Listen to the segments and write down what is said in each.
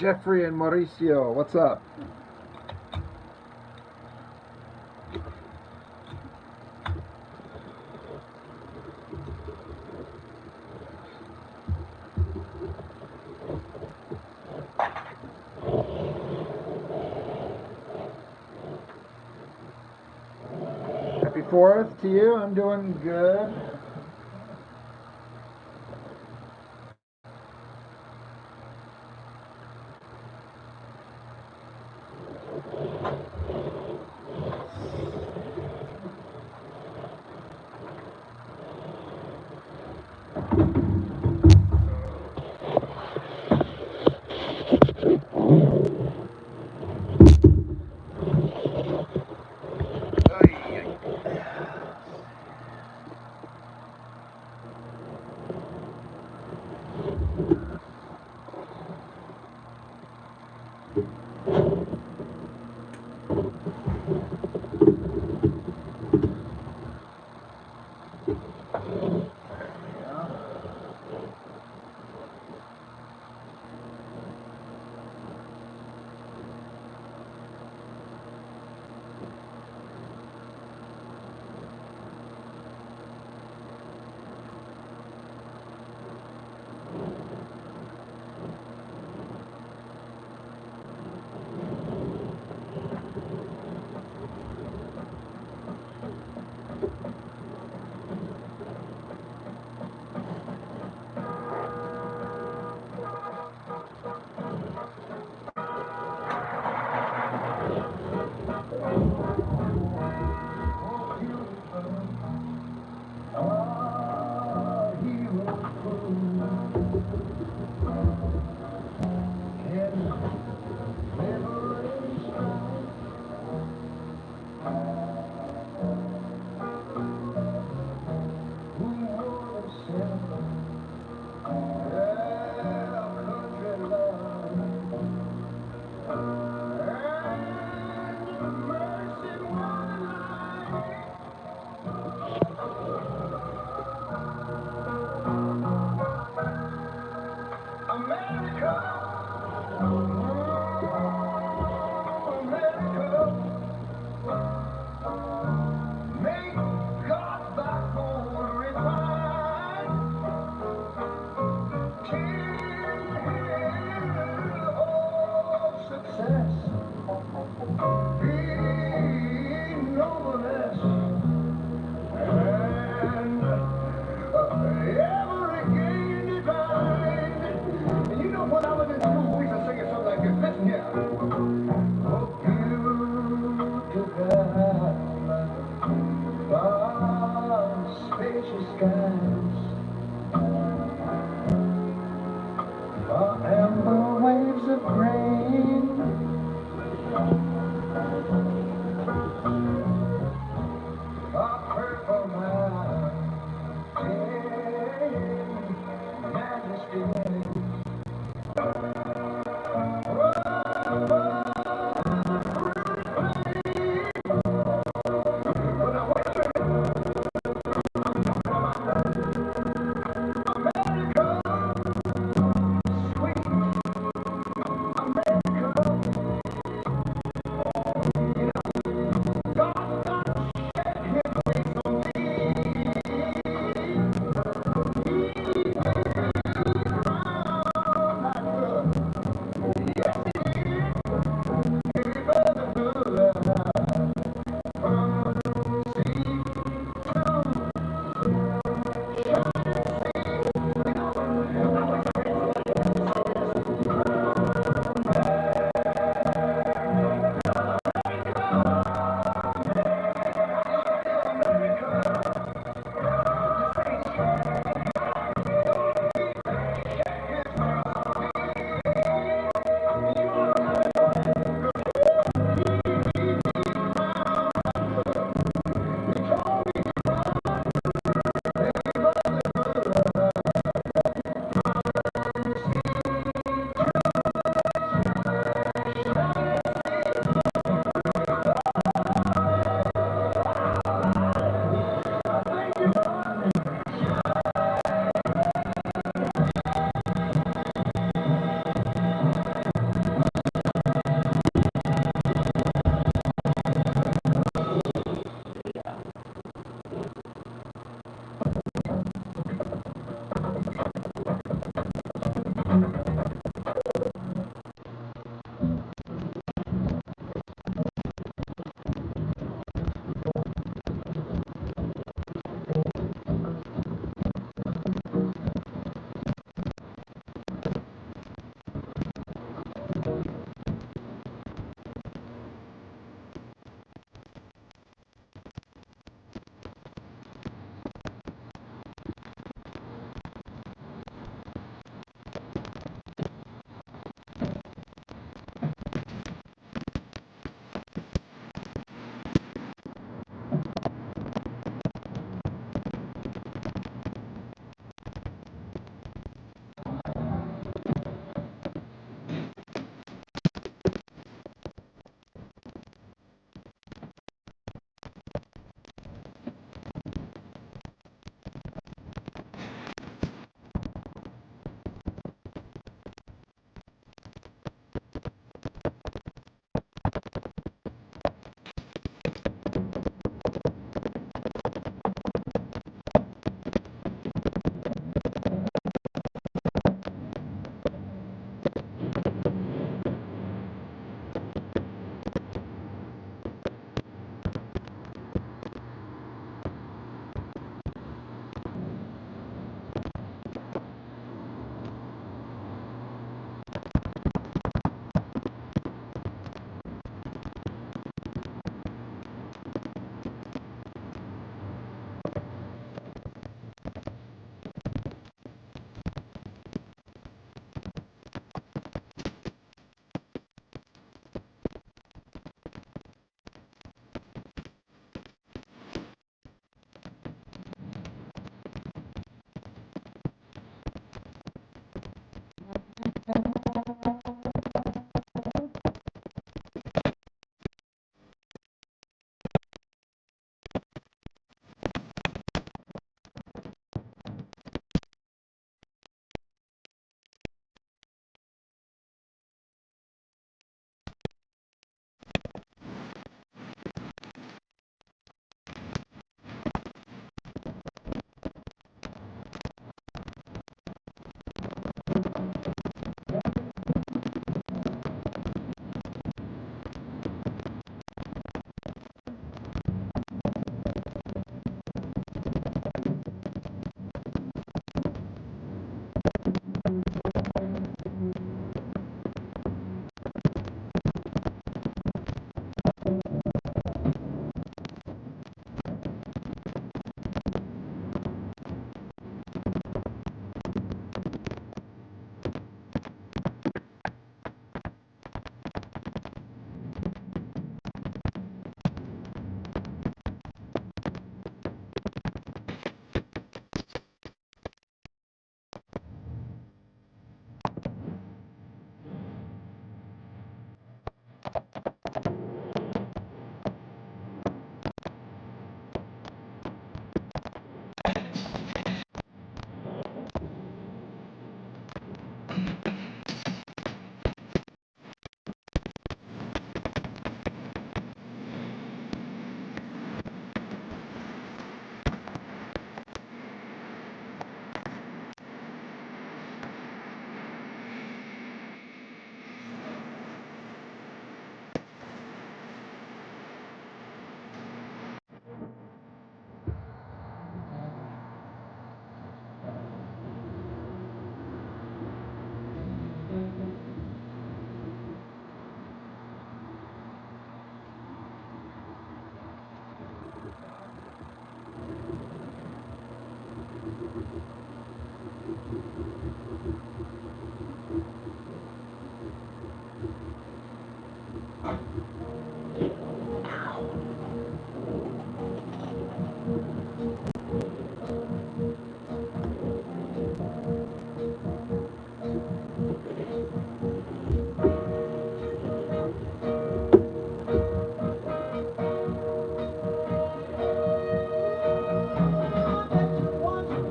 Jeffrey and Mauricio, what's up? Happy 4th to you. I'm doing good.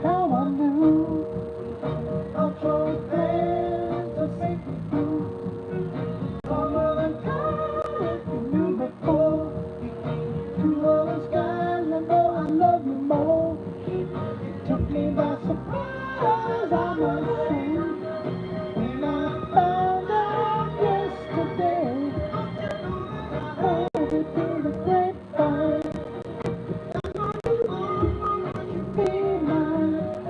How I knew I'll throw hands to make you blue. Summer and kind you knew before. To all the skies, I know I love you more. Took me by surprise, I must say. When I found out yesterday, heard it through the grapevine. Be mine.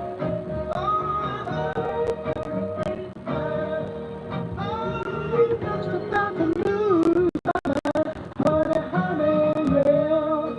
Oh, just about to lose honey, honey, yeah.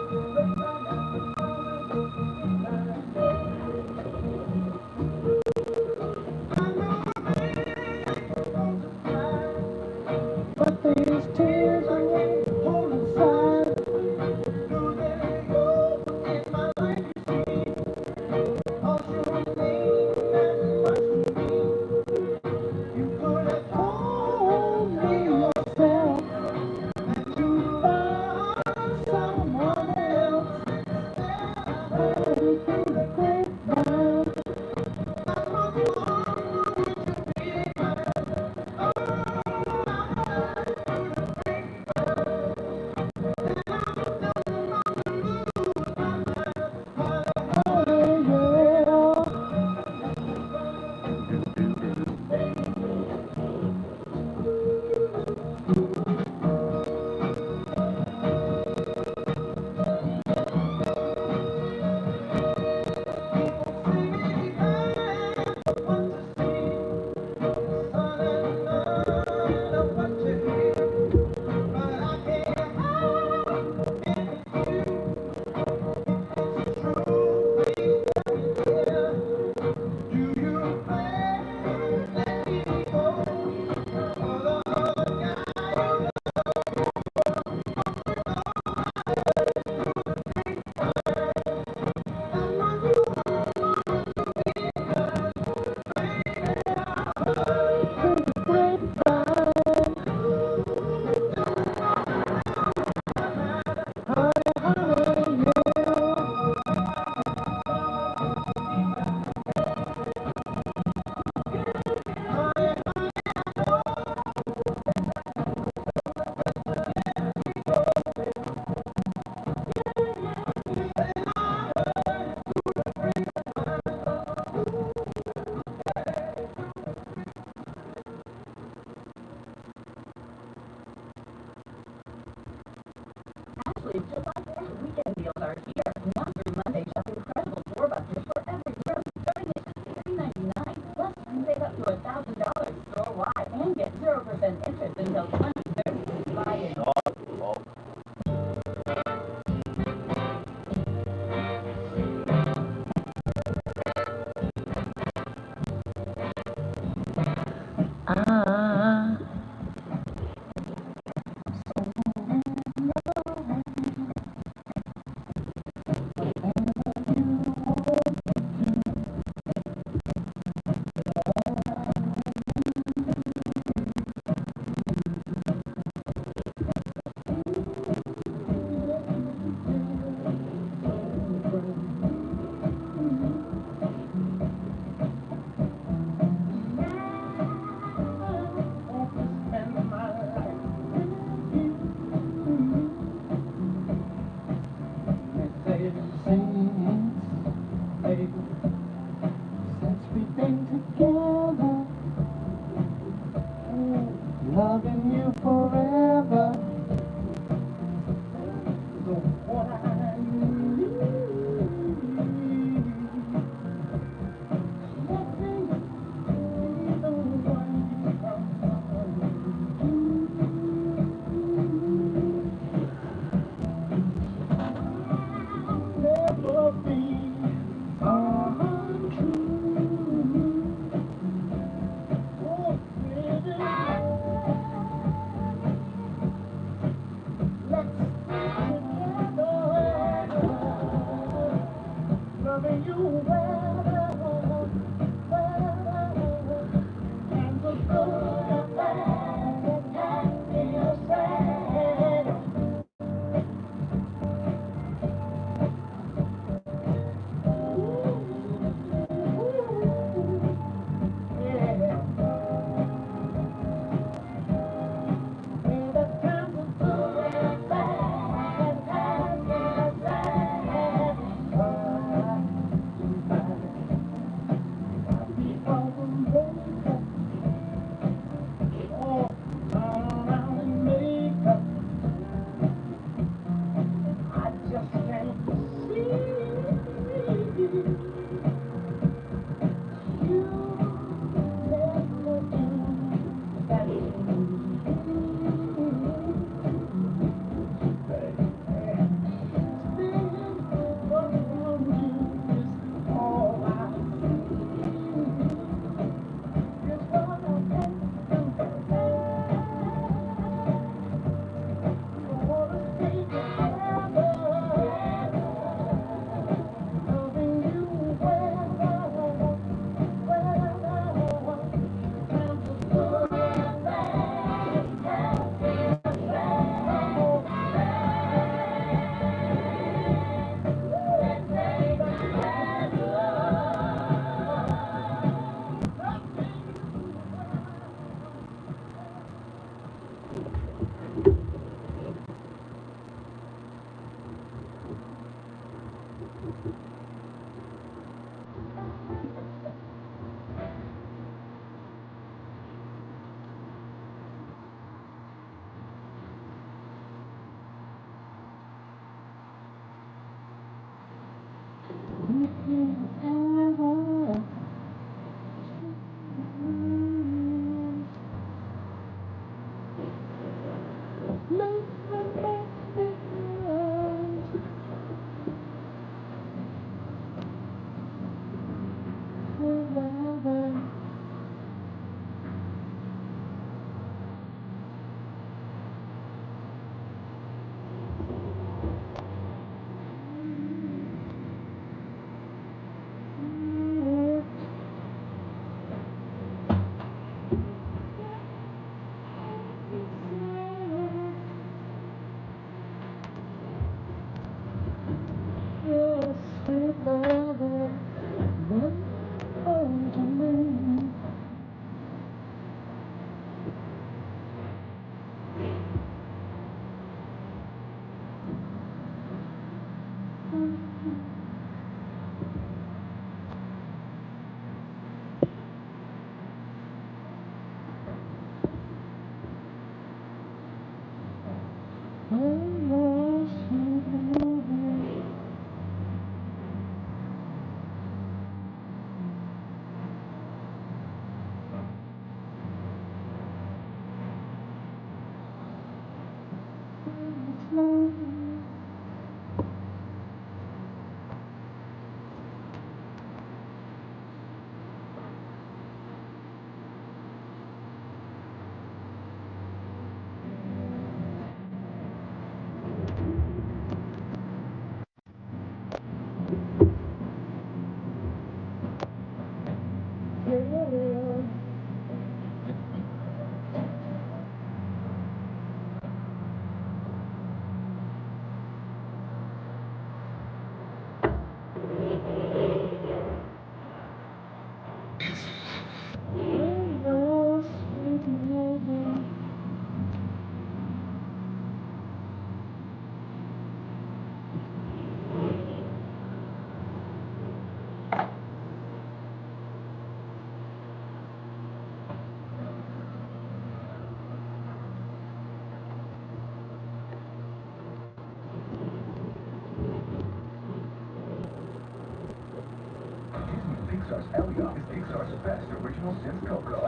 Pixar's Elio is Pixar's best original since Coco.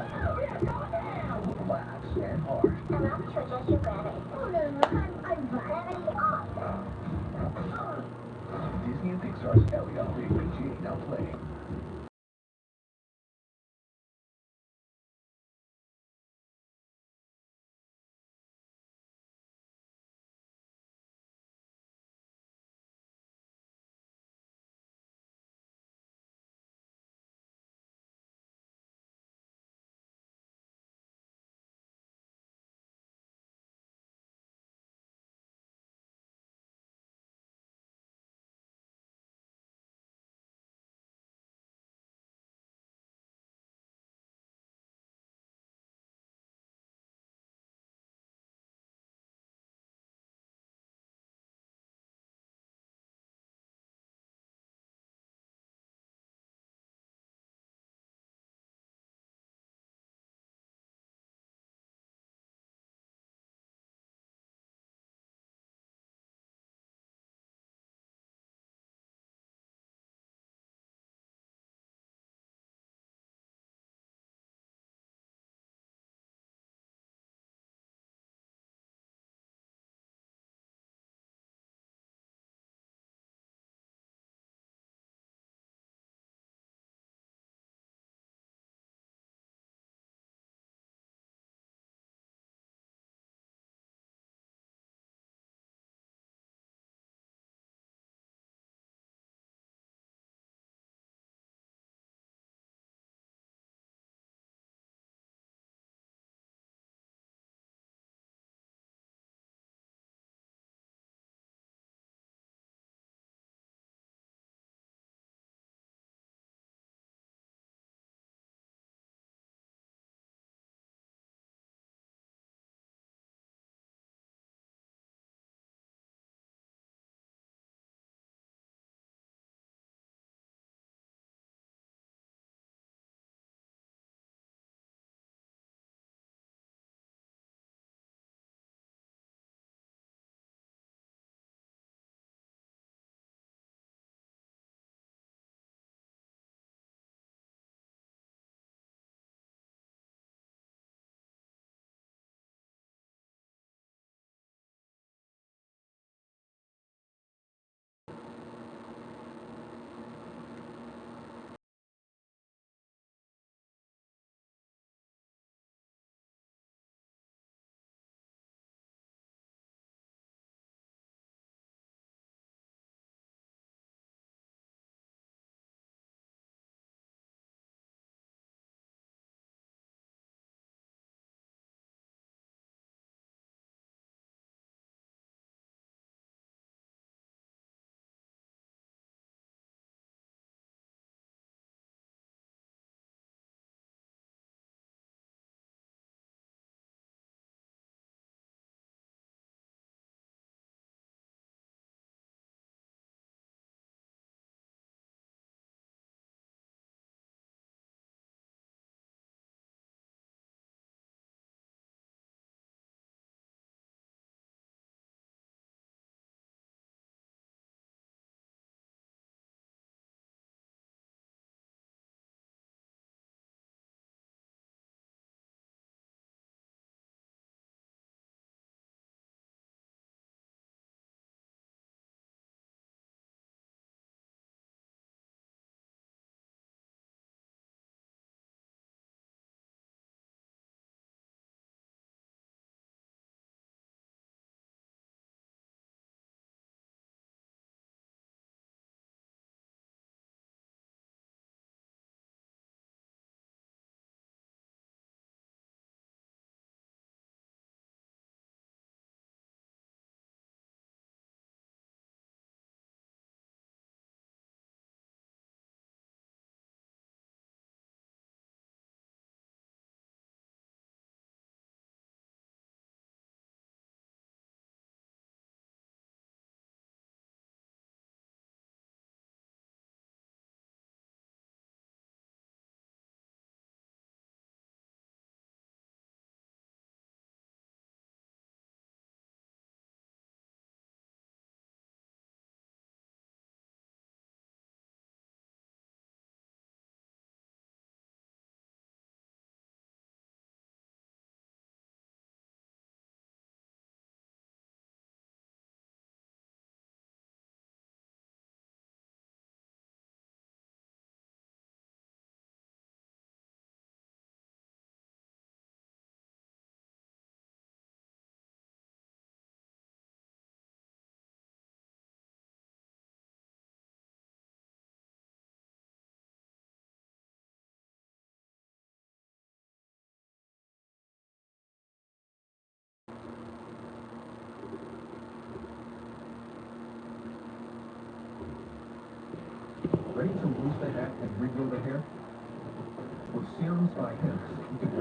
Laughs and hard. And I'm Trisha Granite. Oh, no, I'm gravity up. Disney and Pixar's Elio. Rated PG. Now playing.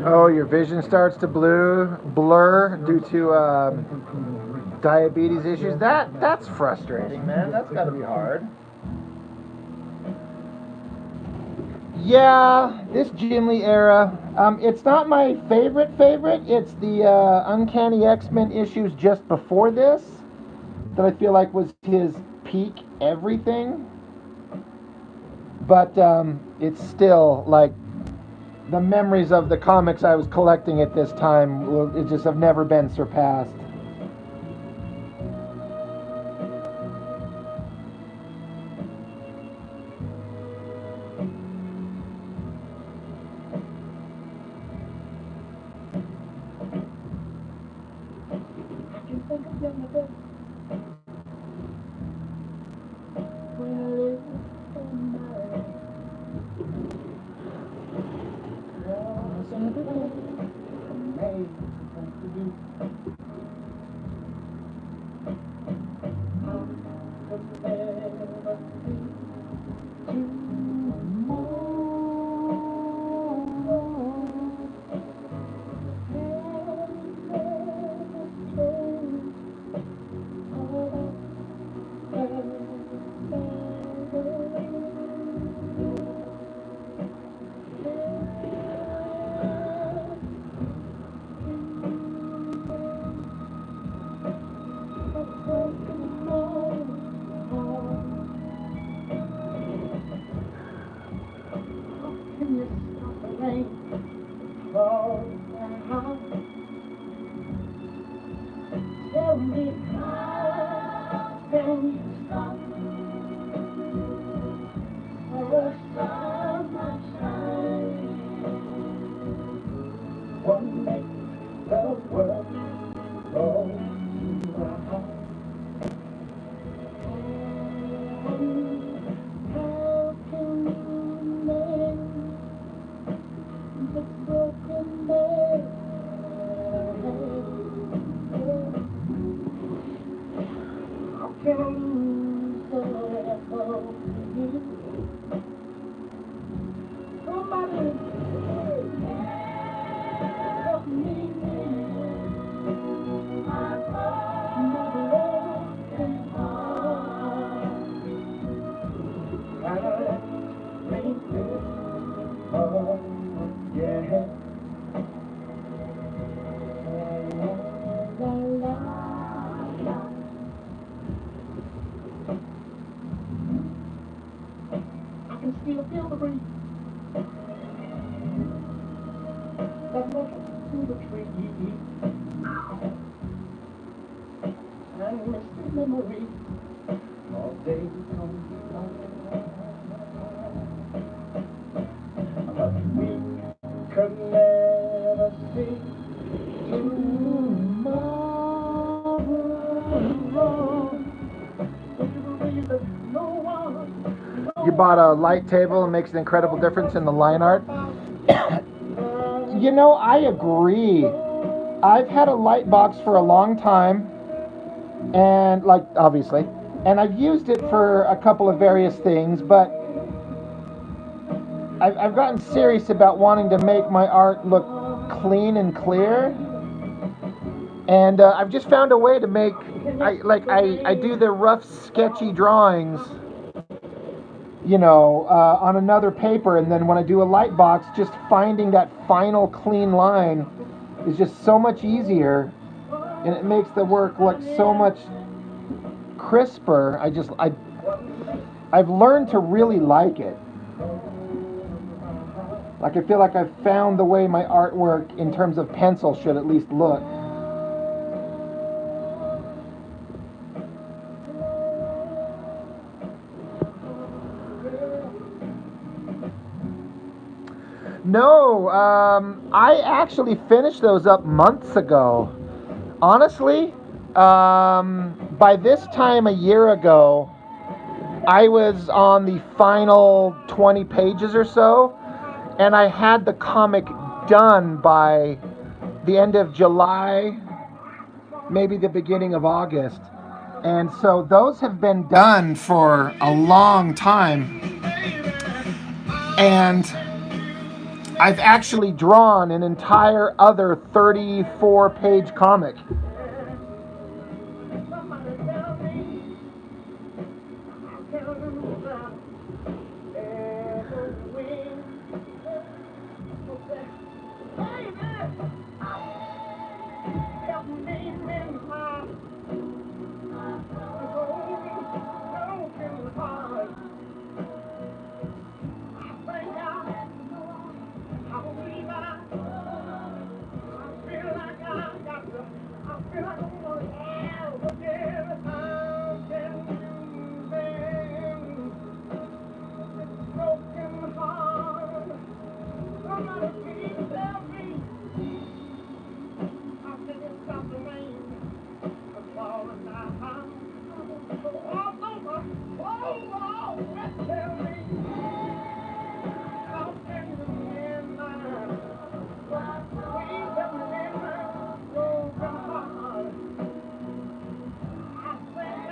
Oh, your vision starts to blur due to diabetes issues. That's frustrating, man. That's got to be hard. Yeah, this Jim Lee era. It's not my favorite. It's the Uncanny X-Men issues just before this that I feel like was his peak everything. But it's still like the memories of the comics I was collecting at this time. It just have never been surpassed. Tell me how can you stop the sun that shines? What makes the world go round? How can you mend the broken man? Somebody help me. My broken heart. I think this, oh yeah. La, la, la. I can still feel the breeze that blows through the trees. And miss the memories of days gone by. But we could never see tomorrow. You bought a light table and makes an incredible difference in the line art. You know, I agree. I've had a light box for a long time, and obviously, and I've used it for a couple of various things, but I've gotten serious about wanting to make my art look clean and clear, and I've just found a way to make, I do the rough sketchy drawings, on another paper, and then when I do a light box, just finding that final clean line is just so much easier, and it makes the work look so much crisper. I've learned to really like it. Like, I feel like I've found the way my artwork in terms of pencil should at least look. No, I actually finished those up months ago. Honestly, by this time a year ago, I was on the final 20 pages or so, and I had the comic done by the end of July, maybe the beginning of August. And so those have been done for a long time. And I've actually drawn an entire other 34-page comic. Somebody tell me I can lose now. Ever win. Baby, help me mend my broken heart. I think I believe I feel like I got to, I feel like I'm gonna have again. How can you mend this broken heart? Somebody please tell me how can you stop the rain from falling down? All over, oh, tell me how can you mend my please help me mend my broken heart? I think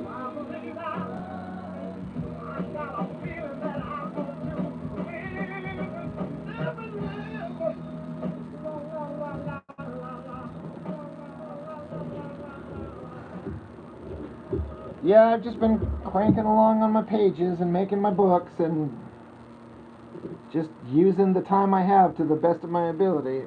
I believe I got a feeling that I'm going to live and live. La, la, la, la, la, la. Yeah, I've just been cranking along on my pages and making my books and just using the time I have to the best of my ability.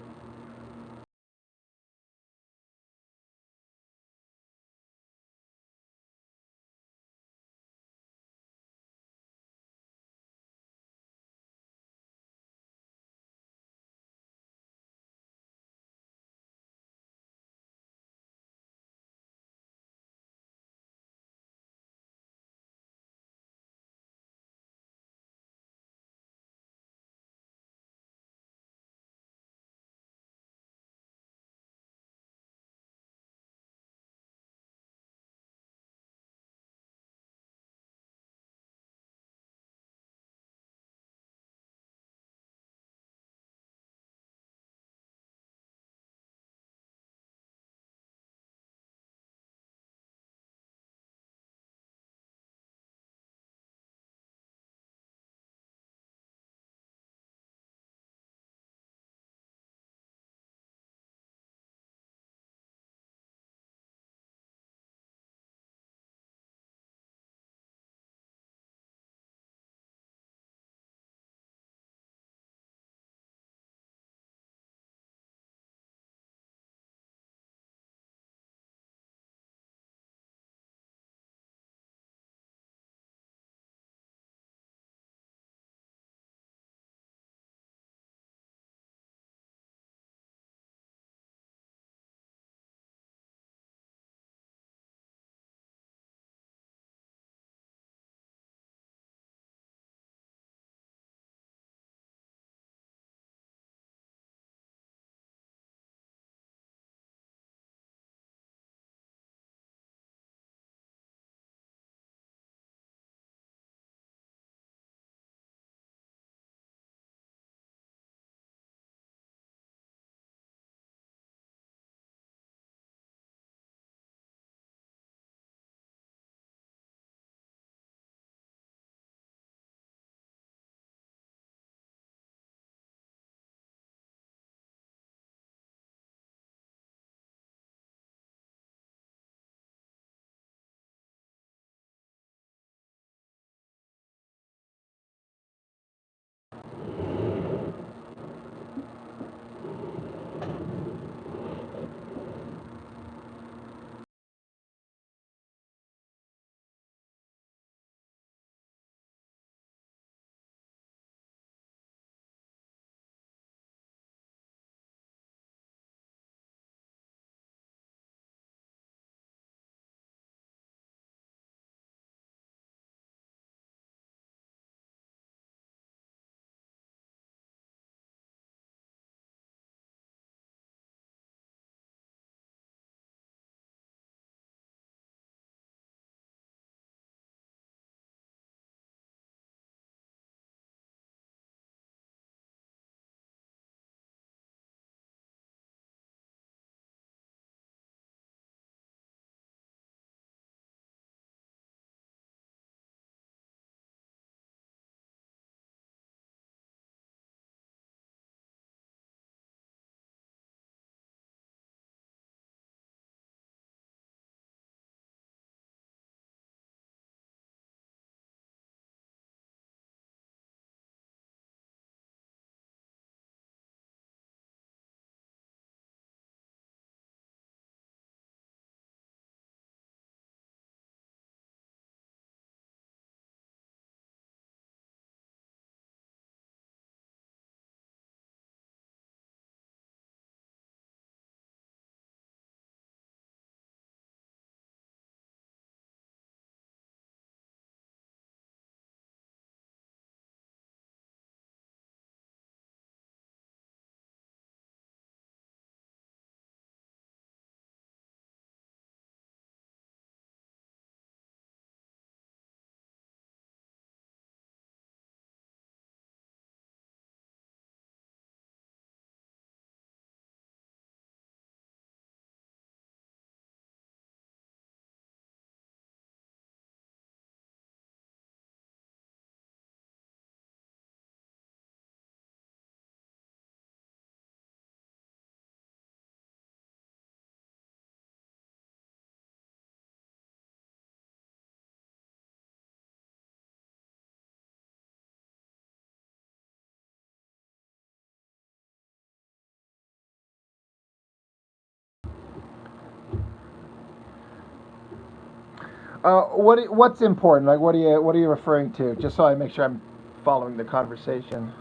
What's important? Like, what are you referring to? Just so I make sure I'm following the conversation.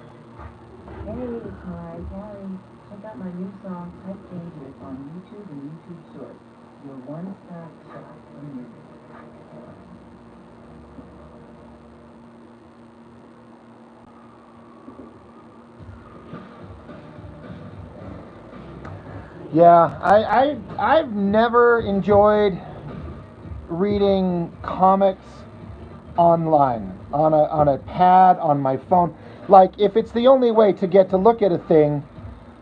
Hey, it's Mariah Carey. Check out my new song, Tight Changes, on YouTube and YouTube Shorts. Your one-stop shop for music. Yeah, I've never enjoyed reading comics online on a pad on my phone. Like, if it's the only way to get to look at a thing,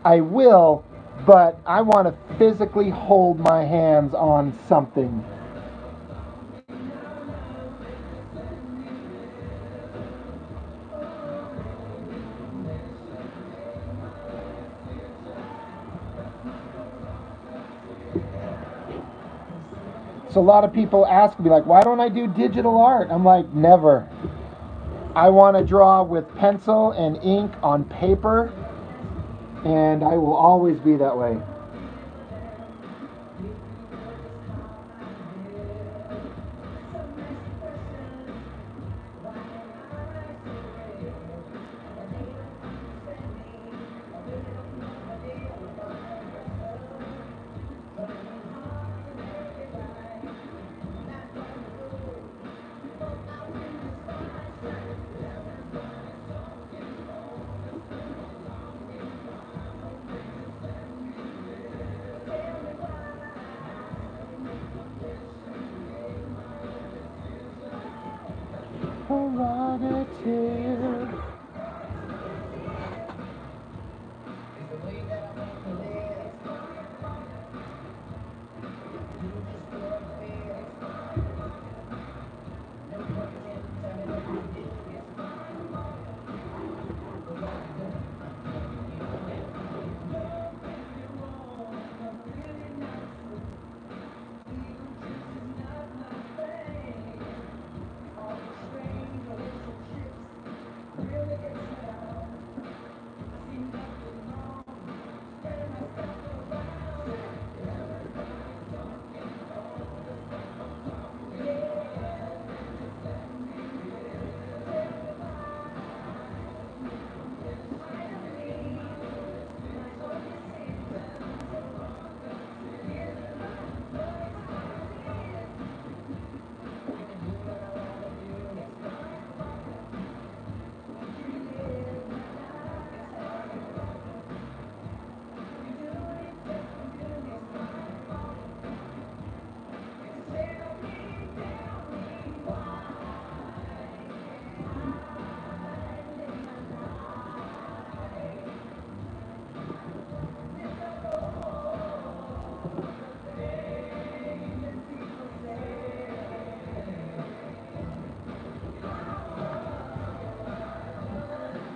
I will, but I want to physically hold my hands on something. So a lot of people ask me, like, why don't I do digital art? I'm like, never. I want to draw with pencil and ink on paper, and I will always be that way. Prerogative.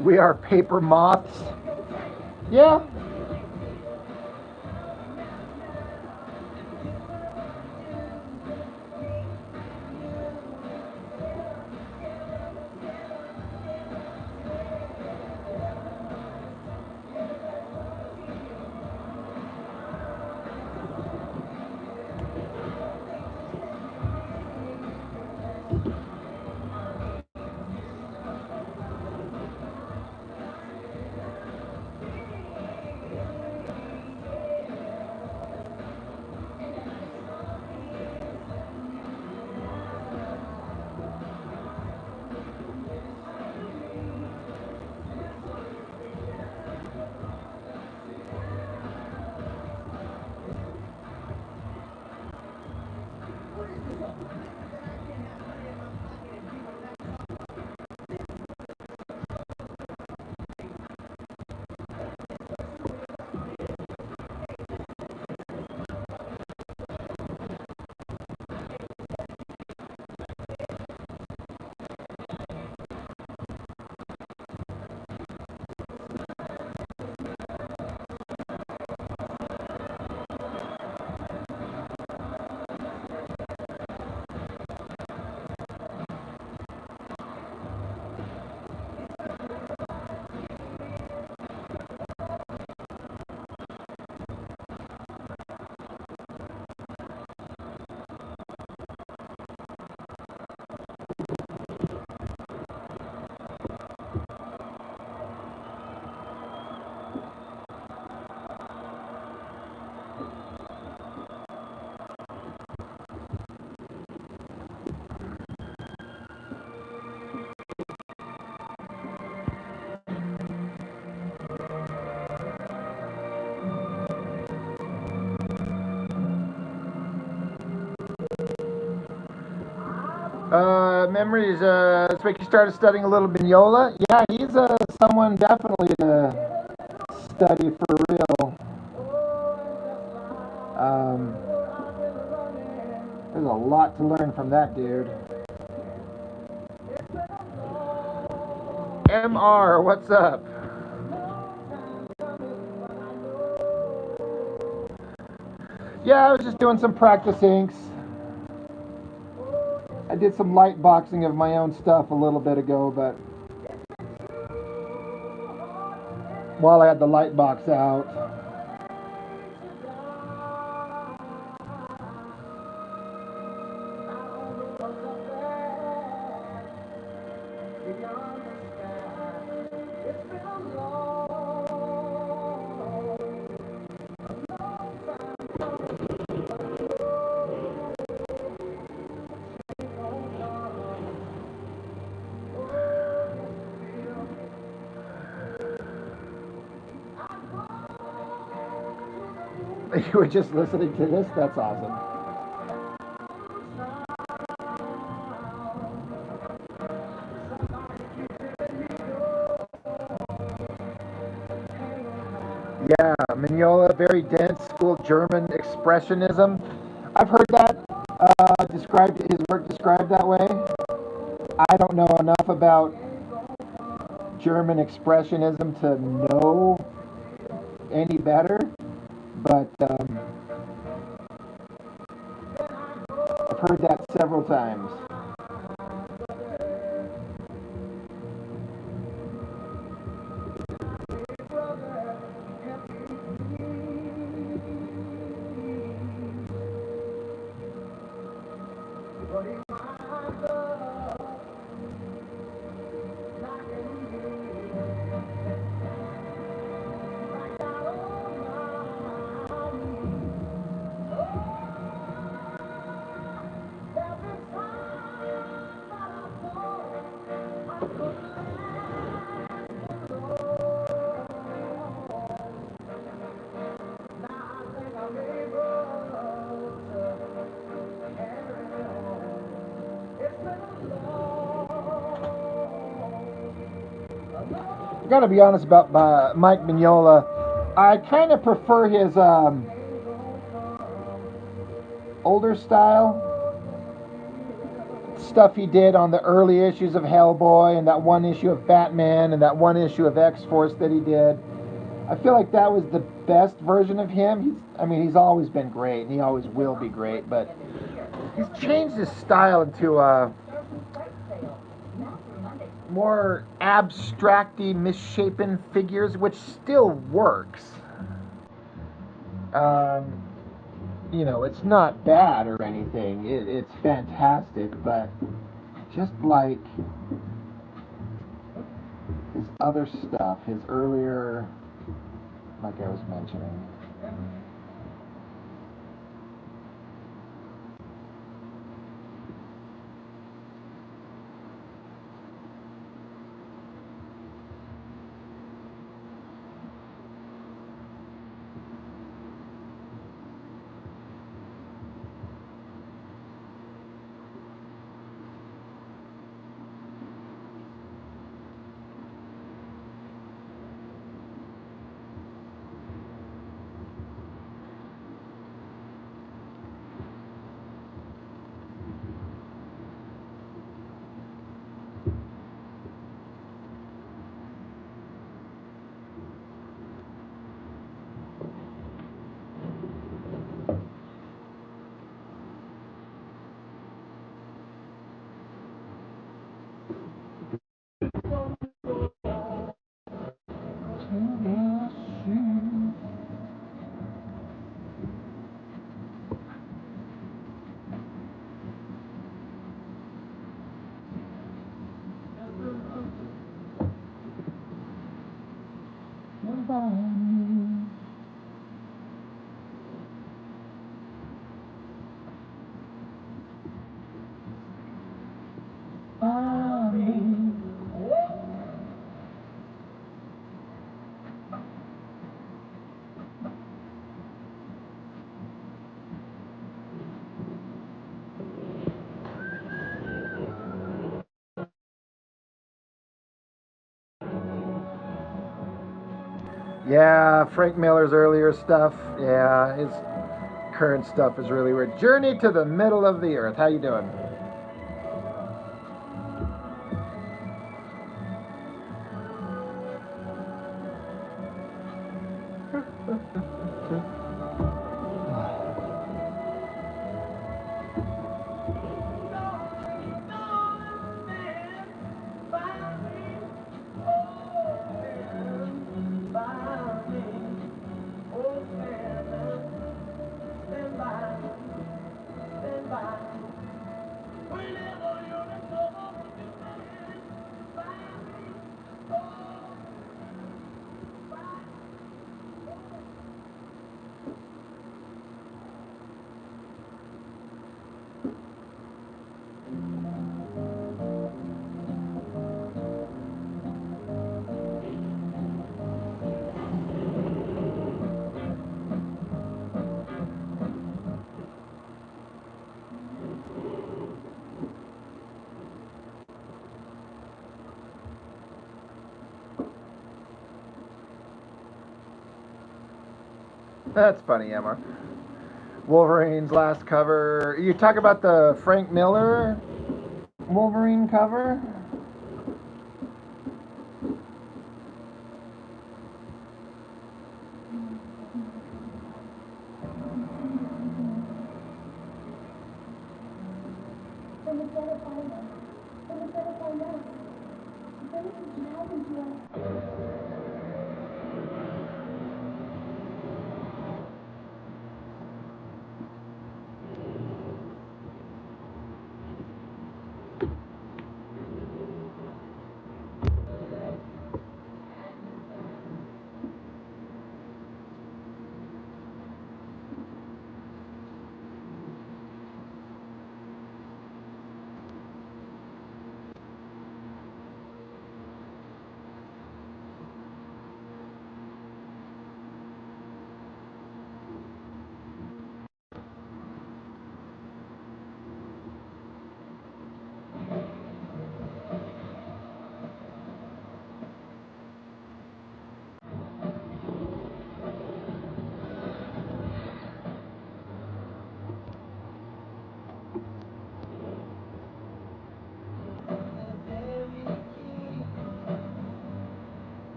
We are paper moths. Yeah. Memories. This week you started studying a little Mignola. Yeah, he's someone definitely to study for real. Um, there's a lot to learn from that dude. MR, what's up? Yeah, I was just doing some practice inks. I did some light boxing of my own stuff a little bit ago, but while I had the light box out. You were just listening to this? That's awesome. Yeah, Mignola, very dense school German expressionism. I've heard that described, his work described that way. I don't know enough about German expressionism to know any better, but I've heard that several times. I gotta be honest about Mike Mignola. I kind of prefer his older style stuff he did on the early issues of Hellboy and that one issue of Batman and that one issue of X-Force that he did. I feel like that was the best version of him. He's always been great and he always will be great, but he's changed his style into more abstracty, misshapen figures, which still works. It's not bad or anything. It's fantastic, but just like his other stuff, his earlier, like I was mentioning. Yeah, Frank Miller's earlier stuff. Yeah, his current stuff is really weird. Journey to the Middle of the Earth. How you doing? That's funny, Emma. Wolverine's last cover. You talk about the Frank Miller Wolverine cover? Then we better find out. Then we better find out. If anything should happen to us.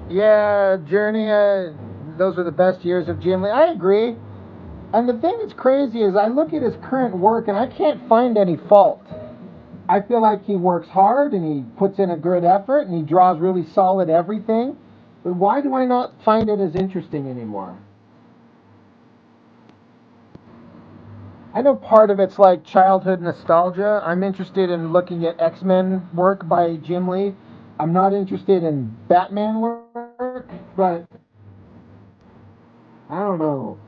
Yeah, Journey. Those were the best years of Jim Lee. I agree. And the thing that's crazy is I look at his current work and I can't find any fault. I feel like he works hard and he puts in a good effort and he draws really solid everything. But why do I not find it as interesting anymore? I know part of it's like childhood nostalgia. I'm interested in looking at X-Men work by Jim Lee. I'm not interested in Batman work, but I don't know.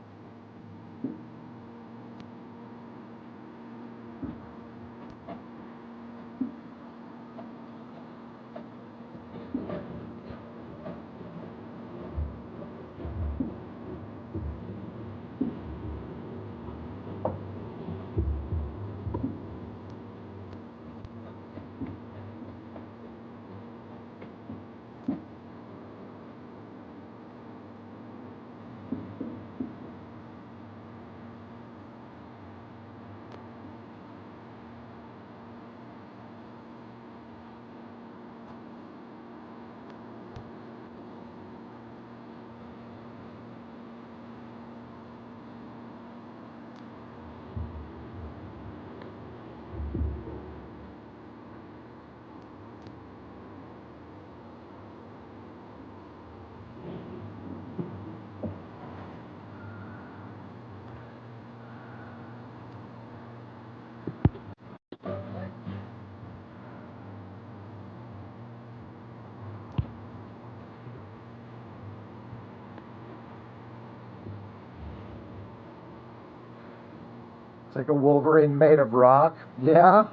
It's like a Wolverine made of rock. Yeah.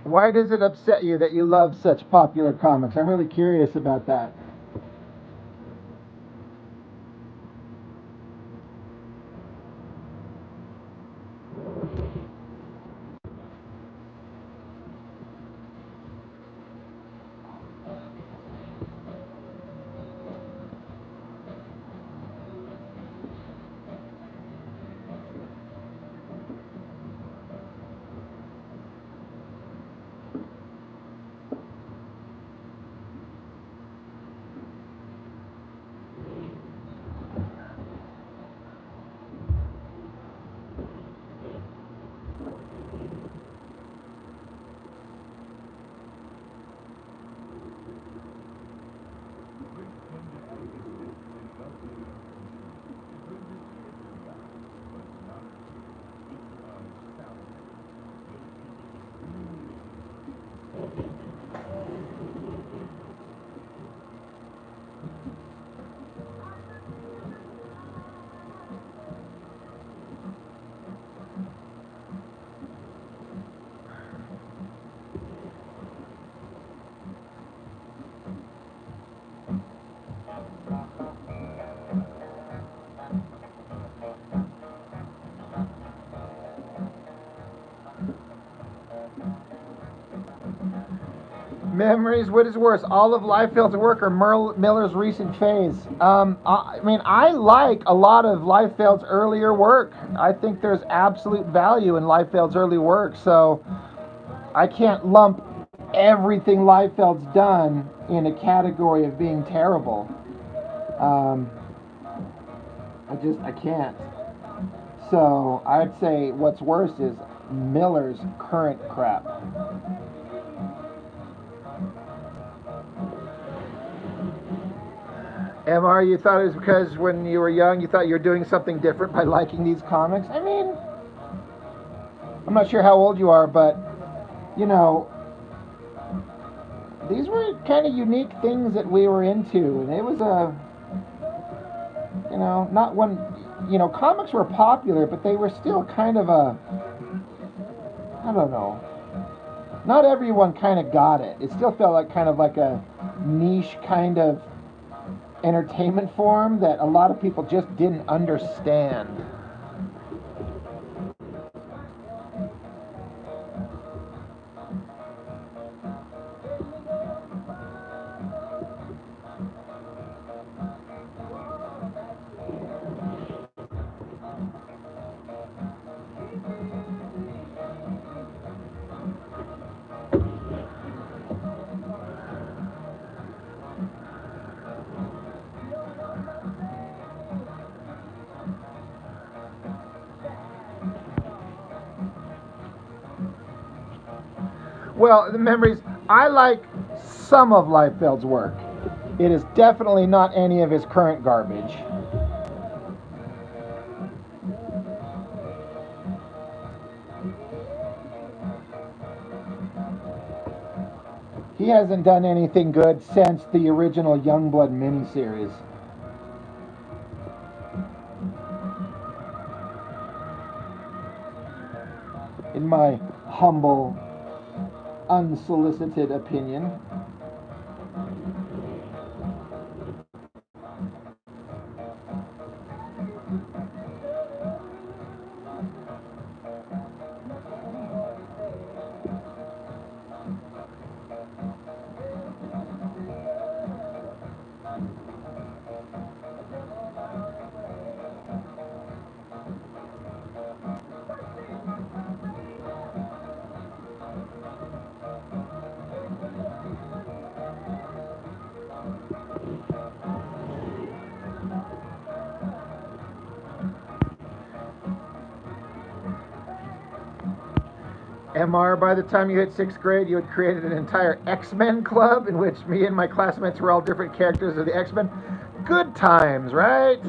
Why does it upset you that you love such popular comics? I'm really curious about that. Memories, what is worse, all of Liefeld's work or Miller's recent phase? I mean, I like a lot of Liefeld's earlier work. I think there's absolute value in Liefeld's early work, so I can't lump everything Liefeld's done in a category of being terrible. I can't. So I'd say what's worse is Miller's current crap. MR, you thought it was because when you were young you thought you were doing something different by liking these comics? I mean, I'm not sure how old you are, but, you know, these were kind of unique things that we were into, and it was not one, comics were popular, but they were still kind of I don't know, not everyone kind of got it. It still felt like kind of like a niche kind of entertainment form that a lot of people just didn't understand. Well, the memories, I like some of Liefeld's work. It is definitely not any of his current garbage. He hasn't done anything good since the original Youngblood miniseries. In my humble, unsolicited opinion. MR, by the time you hit 6th grade, you had created an entire X-Men club in which me and my classmates were all different characters of the X-Men. Good times, right?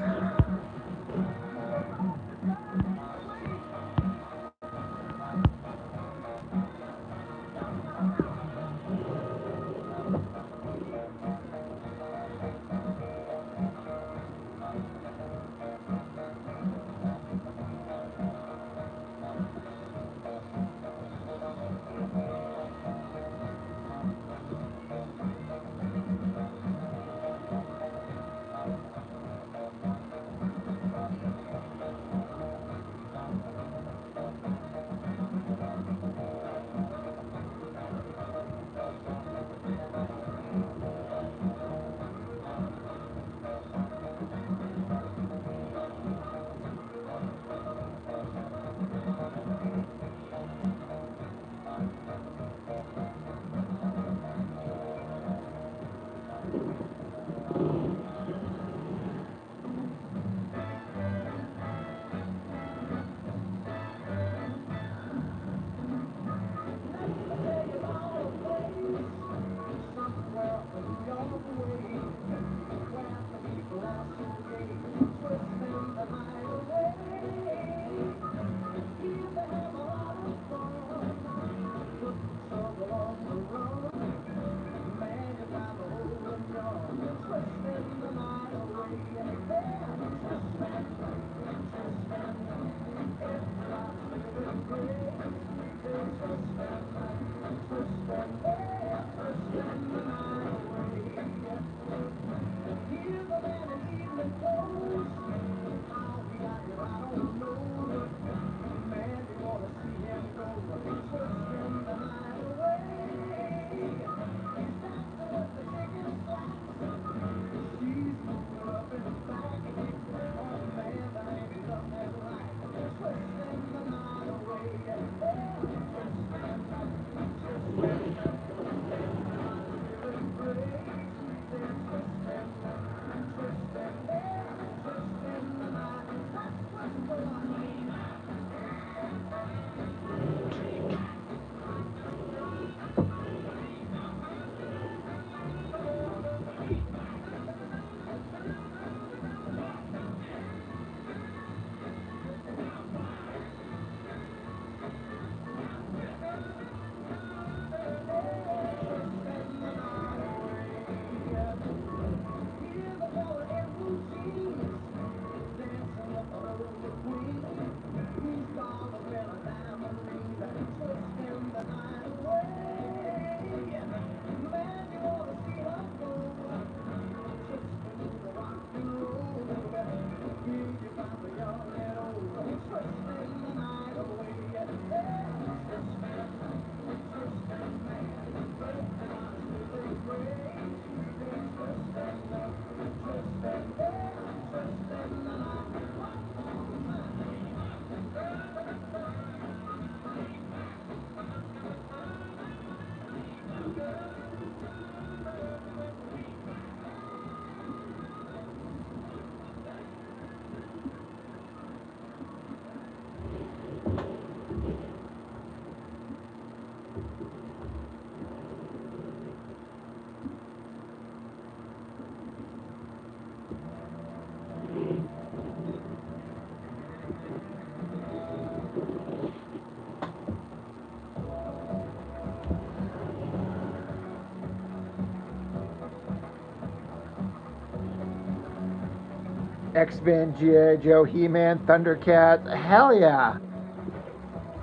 X-Men, G.I. Joe, He-Man, Thundercats. Hell yeah.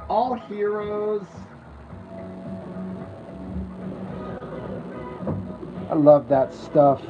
All heroes. I love that stuff.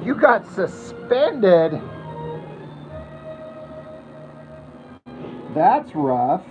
You got suspended. That's rough.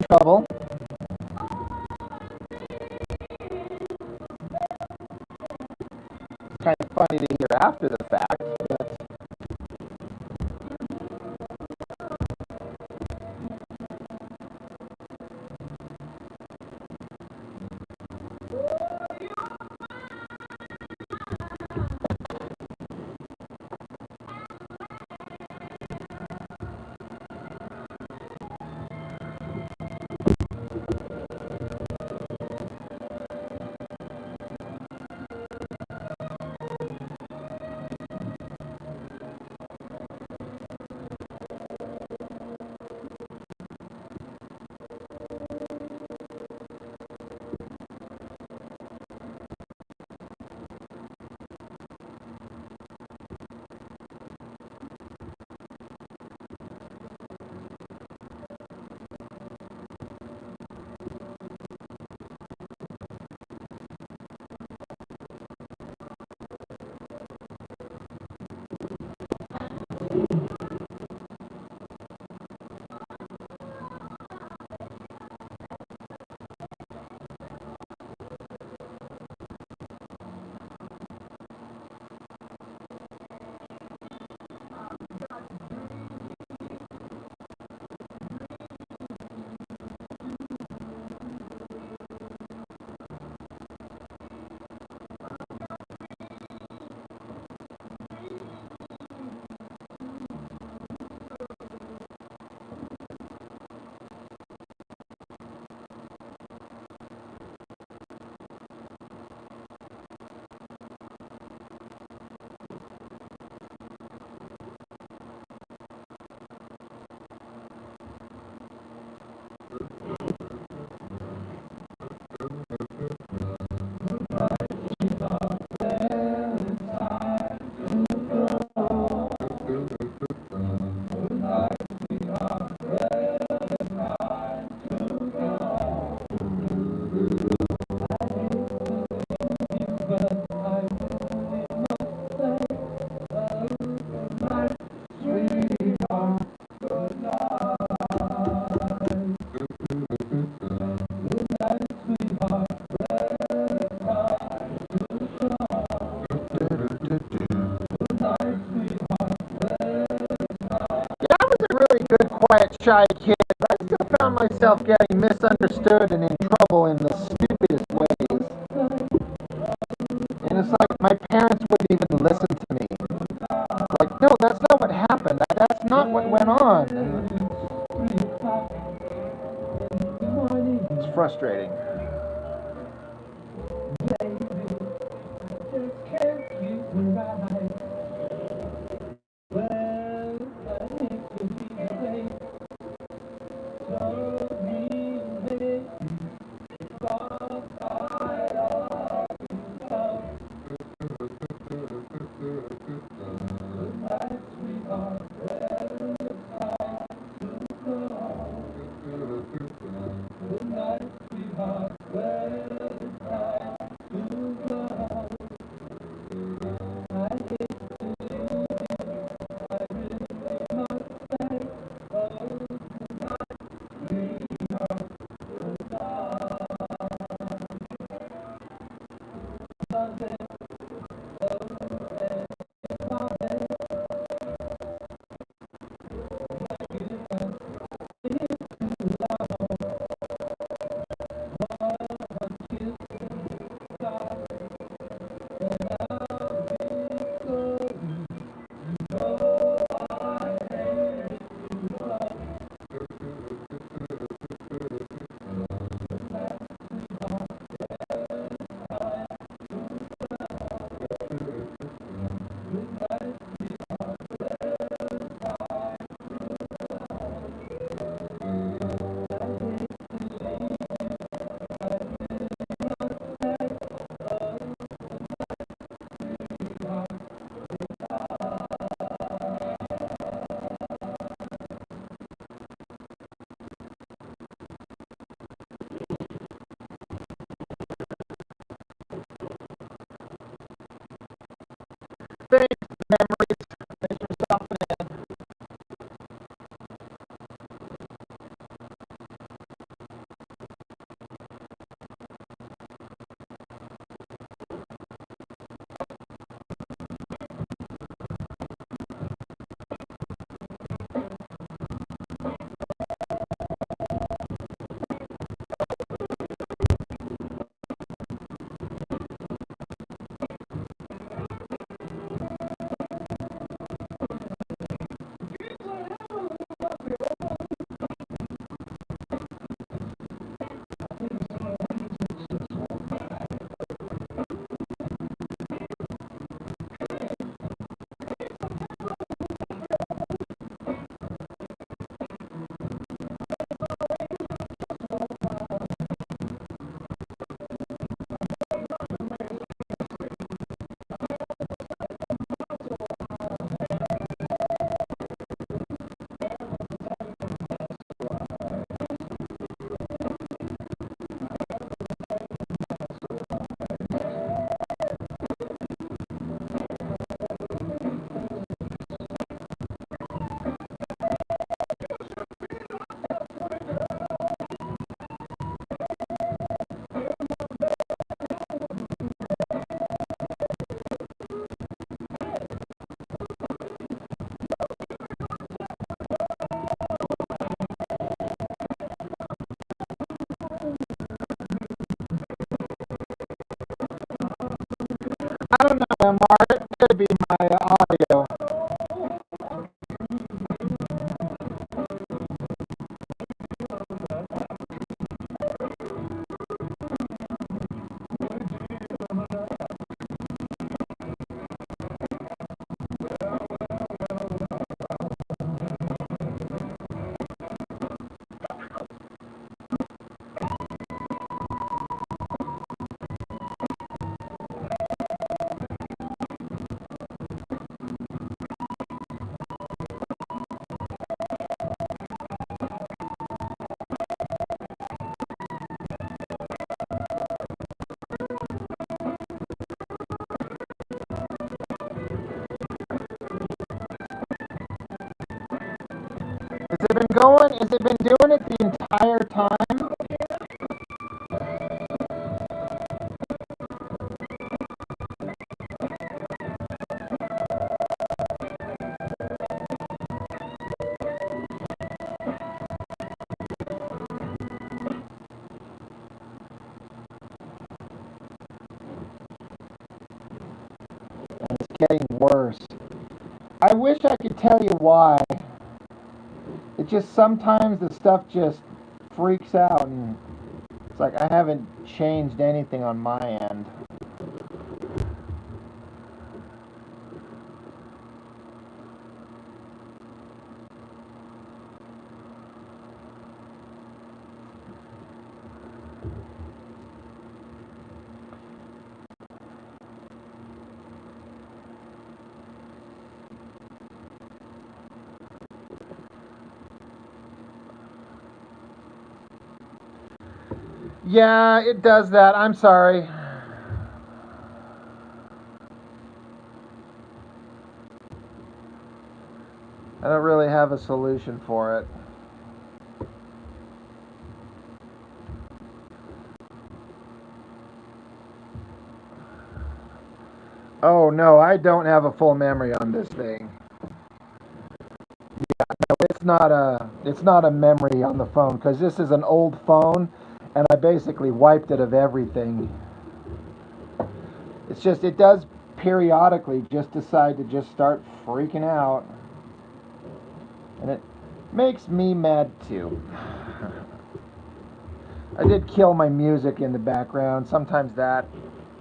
trouble. It's kind of funny to hear after the fact, but I was a really good, quiet, shy kid. I still found myself getting misunderstood and in trouble in the stupidest ways. And it's like my parents wouldn't even listen to me. Like, no, that's not what happened. That's not what went on. And it's frustrating. Has it been going? Has it been doing it the entire time? It's getting worse. I wish I could tell you why. It just sometimes the stuff just freaks out, and it's like I haven't changed anything on my end. Yeah, it does that. I'm sorry. I don't really have a solution for it. Oh no, I don't have a full memory on this thing. No, it's not a memory on the phone because this is an old phone and I basically wiped it of everything. It's just it does periodically just decide to just start freaking out. And it makes me mad too. I did kill my music in the background. Sometimes that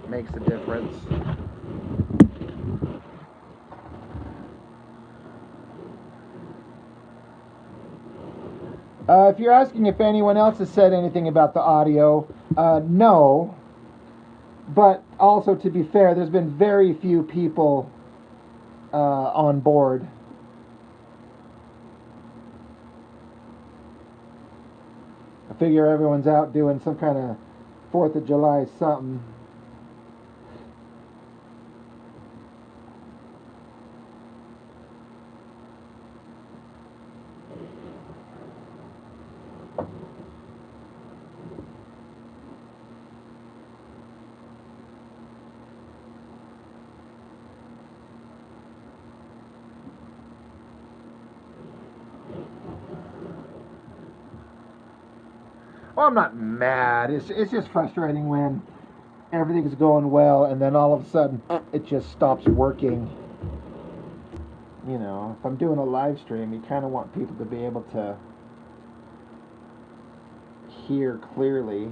makes a difference. If you're asking if anyone else has said anything about the audio, no. But also, to be fair, there's been very few people on board. I figure everyone's out doing some kind of 4th of July something. Well, I'm not mad. It's just frustrating when everything's going well and then all of a sudden it just stops working. You know, if I'm doing a live stream, you kind of want people to be able to hear clearly.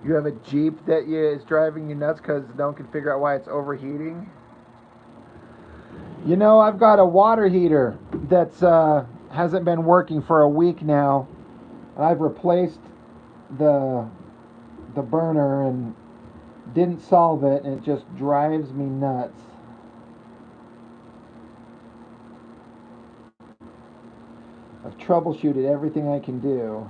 You have a Jeep that is driving you nuts because no one can figure out why it's overheating. You know, I've got a water heater that's hasn't been working for a week now. I've replaced the burner and didn't solve it, and it just drives me nuts. I've troubleshooted everything I can do.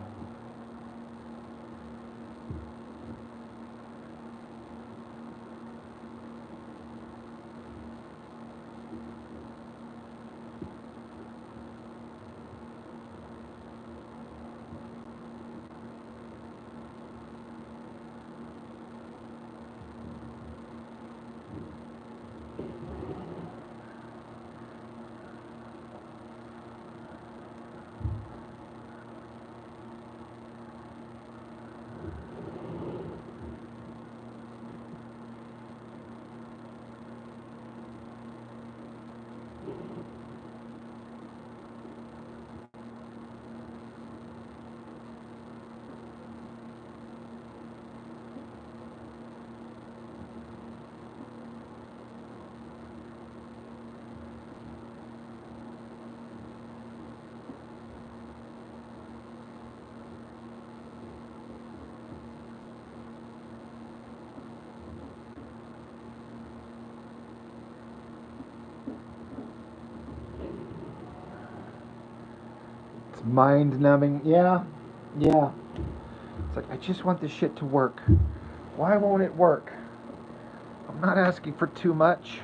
mind numbing. Yeah. It's like, I just want this shit to work. Why won't it work? I'm not asking for too much.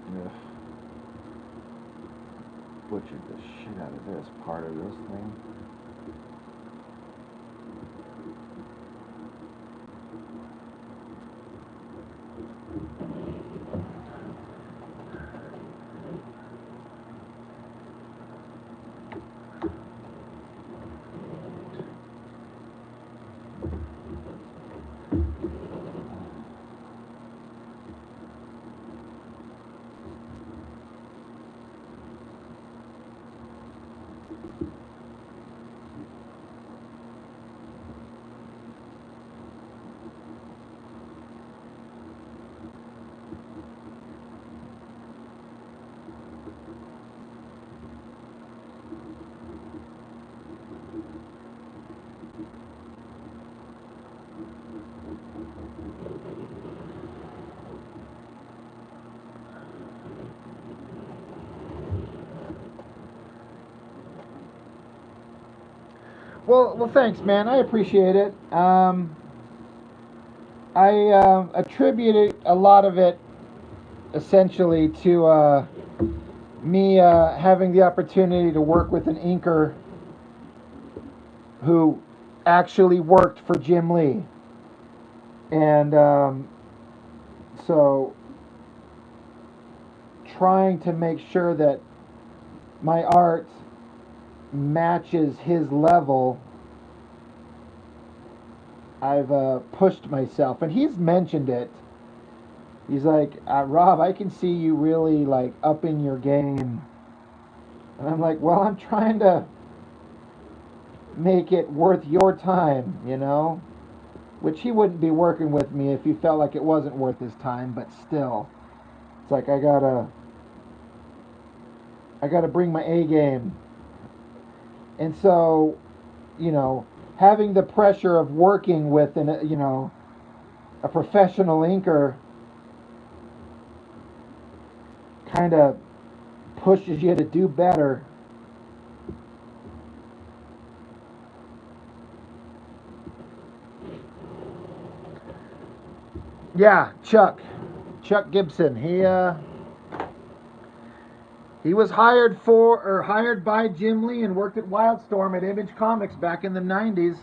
Ugh. Butchered the shit out of this part of this thing. Well, thanks, man. I appreciate it. I attribute a lot of it essentially to me having the opportunity to work with an inker who actually worked for Jim Lee. And so trying to make sure that my art matches his level, I've pushed myself. And he's mentioned it. He's like, Rob, I can see you really like upping your game. And I'm like, well, I'm trying to make it worth your time, you know? Which he wouldn't be working with me if he felt like it wasn't worth his time, but still. It's like I gotta bring my A game. And so, you know, having the pressure of working with a professional inker kind of pushes you to do better. Yeah, Chuck Gibson. He was hired by Jim Lee and worked at Wildstorm at Image Comics back in the 90s.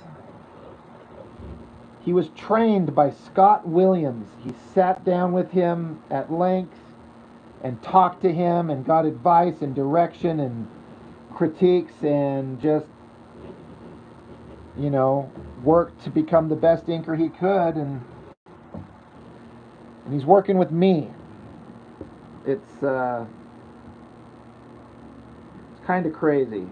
He was trained by Scott Williams. He sat down with him at length and talked to him and got advice and direction and critiques and just, worked to become the best inker he could. And he's working with me. It's kind of crazy.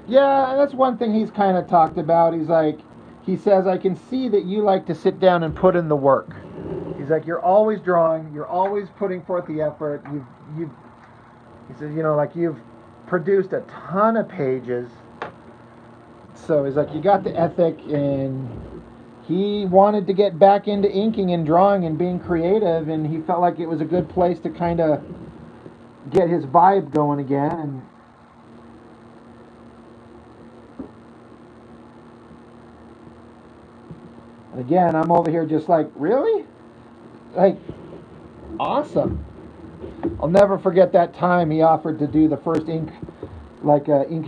Yeah, that's one thing he's kind of talked about. He says, I can see that you like to sit down and put in the work. He's like, you're always drawing, you're always putting forth the effort. He says, like you've produced a ton of pages. So he's like, you got the ethic, and he wanted to get back into inking and drawing and being creative, and he felt like it was a good place to kind of get his vibe going again. And again, I'm over here just like, really? Like, awesome. I'll never forget that time he offered to do the first ink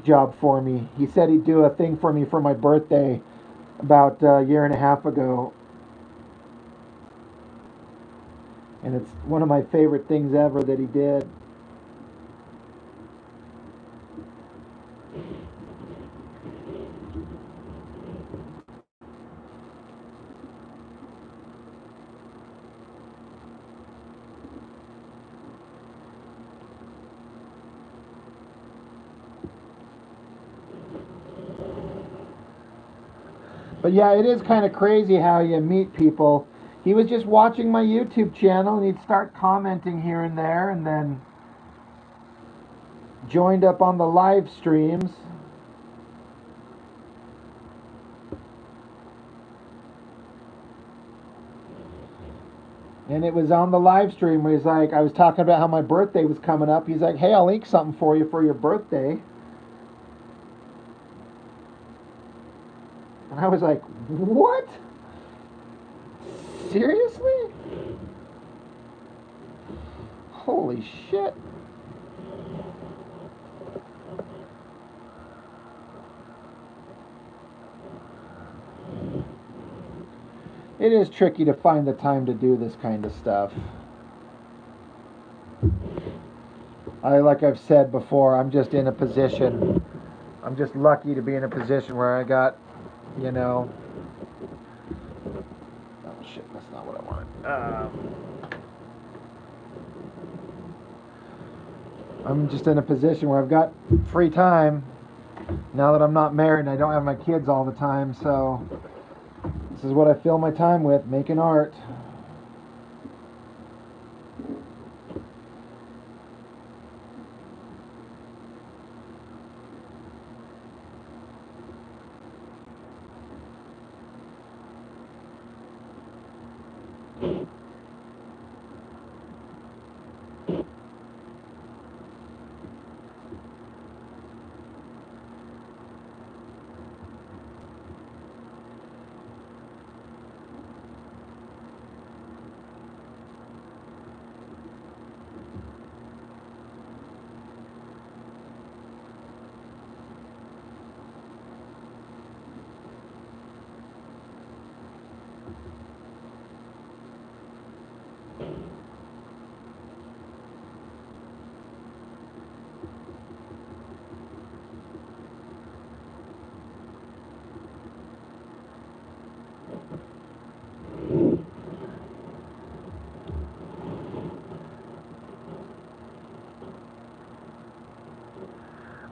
job for me. He said he'd do a thing for me for my birthday about a year and a half ago. And it's one of my favorite things ever that he did. But yeah, it is kind of crazy how you meet people. He was just watching my YouTube channel, and he'd start commenting here and there, and then joined up on the live streams. And it was on the live stream where he's like, I was talking about how my birthday was coming up. He's like, hey, I'll ink something for you for your birthday. And I was like, what? Seriously? Holy shit. It is tricky to find the time to do this kind of stuff. Like I've said before, I'm just in a position, I'm just lucky to be in a position where I got, oh shit, that's not what I wanted. I'm just in a position where I've got free time now that I'm not married and I don't have my kids all the time, so this is what I fill my time with, making art.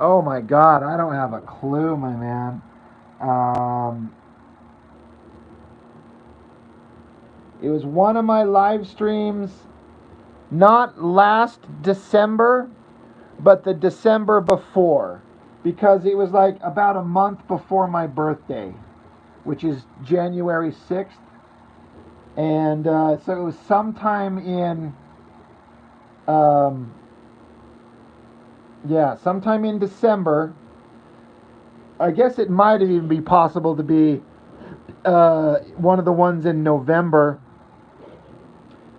Oh my God, I don't have a clue, my man. It was one of my live streams, not last December, but the December before, because it was like about a month before my birthday, which is January 6th. And so it was sometime in Yeah, sometime in December. I guess it might even be possible to be one of the ones in November.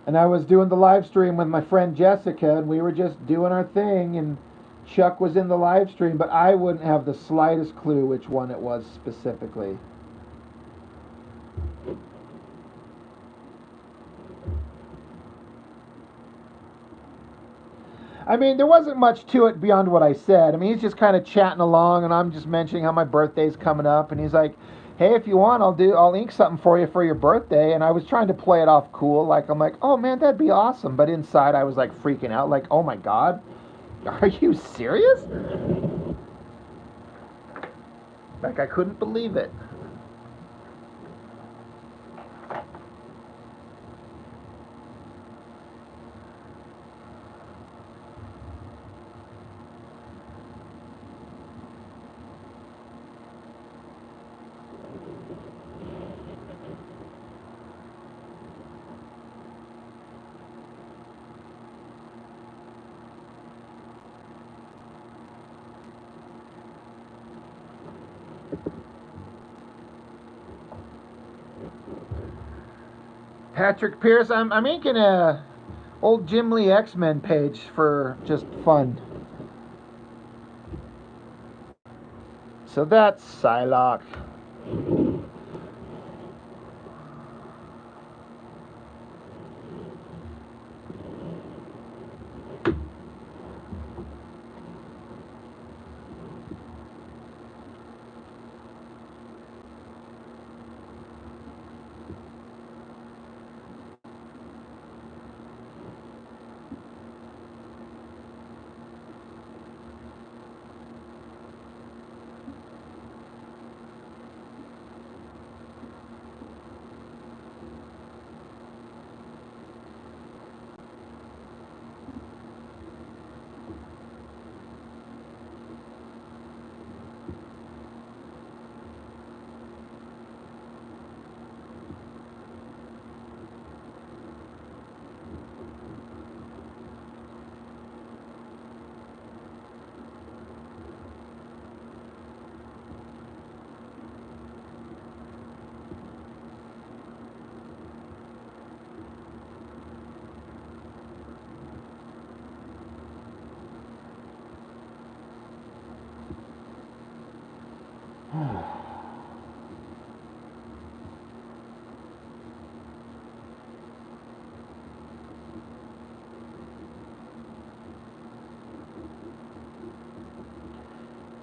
And I was doing the live stream with my friend Jessica, and we were just doing our thing, and Chuck was in the live stream, but I wouldn't have the slightest clue which one it was specifically. I mean, there wasn't much to it beyond what I said. I mean, he's just kind of chatting along, and I'm just mentioning how my birthday's coming up, and he's like, "Hey, if you want, I'll ink something for you for your birthday." And I was trying to play it off cool, like I'm like, "Oh man, that'd be awesome," but inside I was like freaking out, like, "Oh my god, are you serious?" Like I couldn't believe it. Patrick Pierce, I'm inking a old Jim Lee X-Men page for just fun. So that's Psylocke.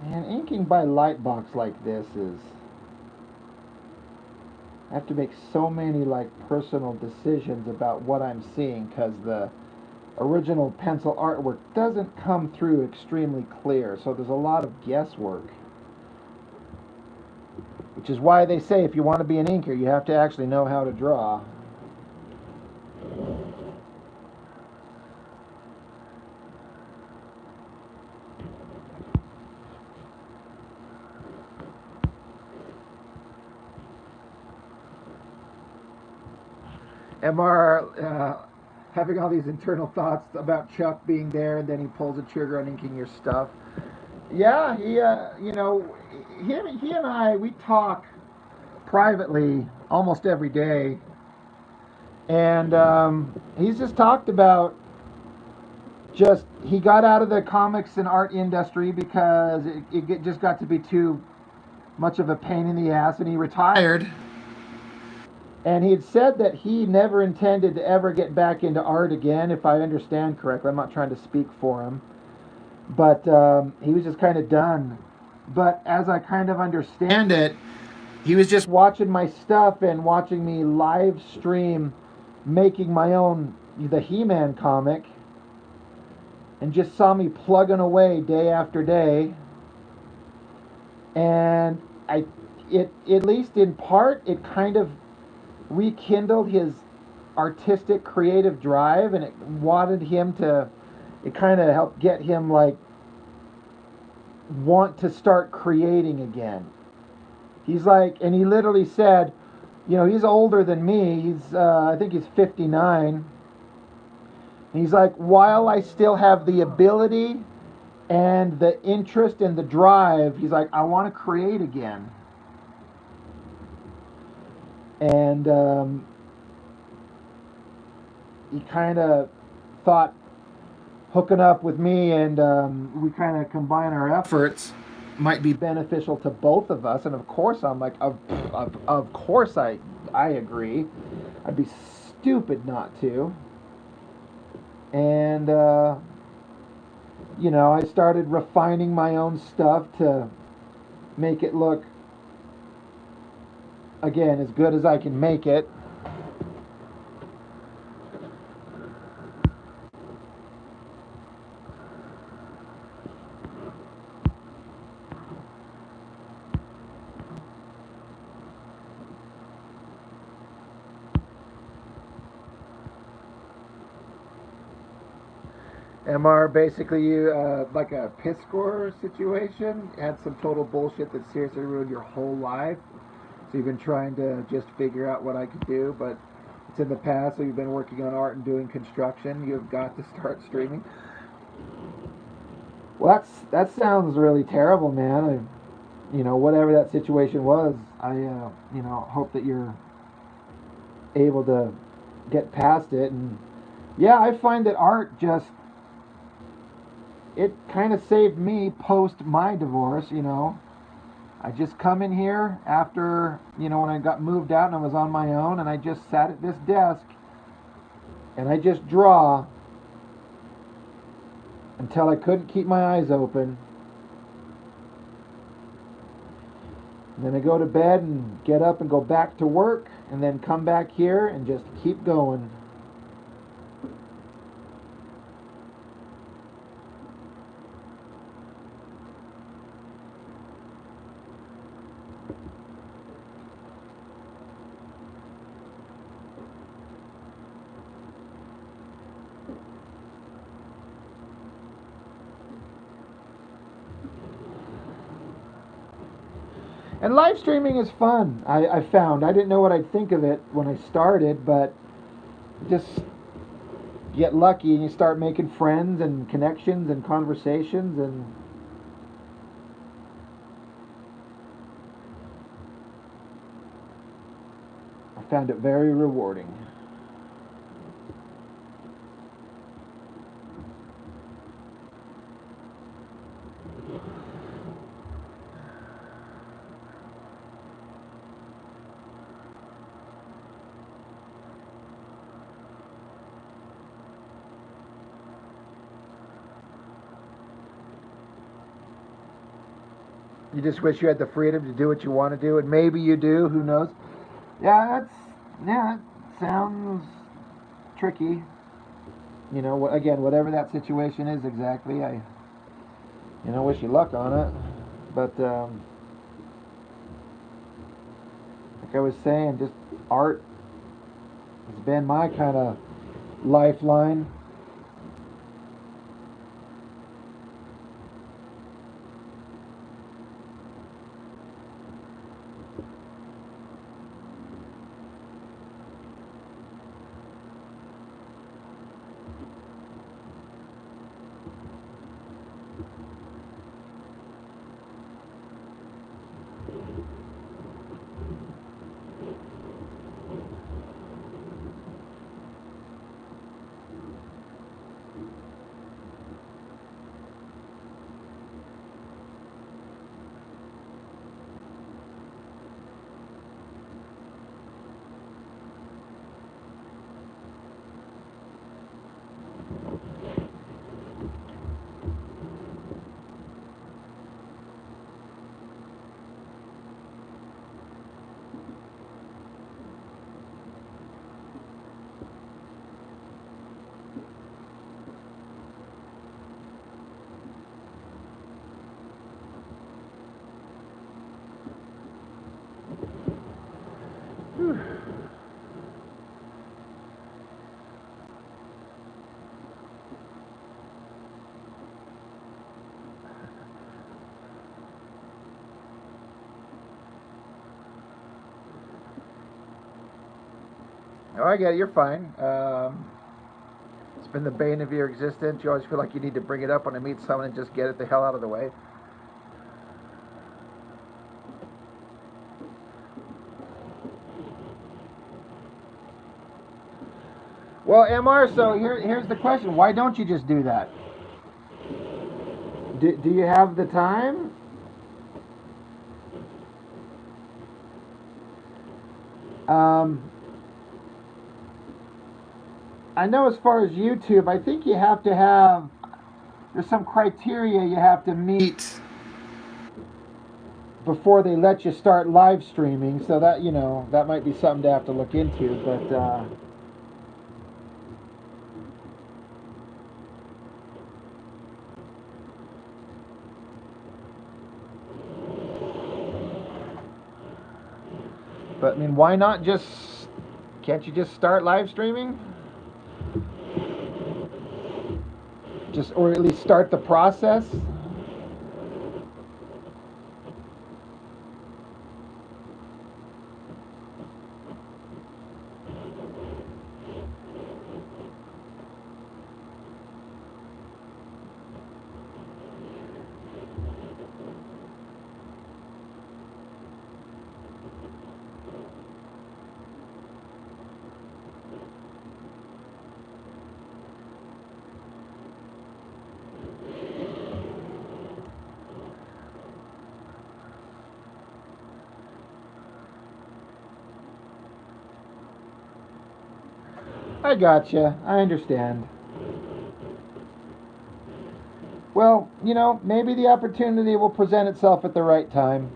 Man, inking by Lightbox like this is... I have to make so many like personal decisions about what I'm seeing because the original pencil artwork doesn't come through extremely clear, so there's a lot of guesswork. Which is why they say if you want to be an inker, you have to actually know how to draw. MR having all these internal thoughts about Chuck being there, and then he pulls the trigger on inking your stuff. Yeah, he, you know, he and I, we talk privately almost every day, and he's just talked about just he got out of the comics and art industry because it just got to be too much of a pain in the ass, and he retired. And he had said that he never intended to ever get back into art again, if I understand correctly. I'm not trying to speak for him. But he was just kind of done. But as I kind of understand it, he was just watching my stuff and watching me live stream making my own, the He-Man comic, and just saw me plugging away day after day. And at least in part, it kind of rekindled his artistic creative drive, and it kind of helped get him like want to start creating again. He's like, and he literally said, you know, he's older than me. He's I think he's 59. And he's like, while I still have the ability and the interest and the drive. He's like, I want to create again. And he kind of thought hooking up with me and we kind of combine our efforts might be beneficial to both of us. And of course, I'm like, of course, I agree. I'd be stupid not to. And I started refining my own stuff to make it look, again, as good as I can make it. MR basically like a piss score situation. Had some total bullshit that seriously ruined your whole life. So you've been trying to just figure out what I could do, but it's in the past. So you've been working on art and doing construction. You've got to start streaming. Well, that sounds really terrible, man. Whatever that situation was, I hope that you're able to get past it. And yeah, I find that art just it kind of saved me post my divorce. I just come in here after, when I got moved out and I was on my own, and I just sat at this desk and I just draw until I couldn't keep my eyes open. And then I go to bed and get up and go back to work and then come back here and just keep going. And live streaming is fun. I found. I didn't know what I'd think of it when I started, but just get lucky and you start making friends and connections and conversations, and I found it very rewarding. You just wish you had the freedom to do what you want to do, and maybe you do. Who knows? That sounds tricky. Again, whatever that situation is exactly, I wish you luck on it. But like I was saying, just art has been my kind of lifeline. Oh, I get it. You're fine. been the bane of your existence. You always feel like you need to bring it up when I meet someone and just get it the hell out of the way. Well, MR, so here's the question. Why don't you just do that? Do you have the time? Um, I know as far as YouTube, I think you have to have, there's some criteria you have to meet before they let you start live streaming. So that, that might be something to have to look into. But I mean, why not just, can't you just start live streaming? Just, or at least start the process? I gotcha. I understand. Well, maybe the opportunity will present itself at the right time.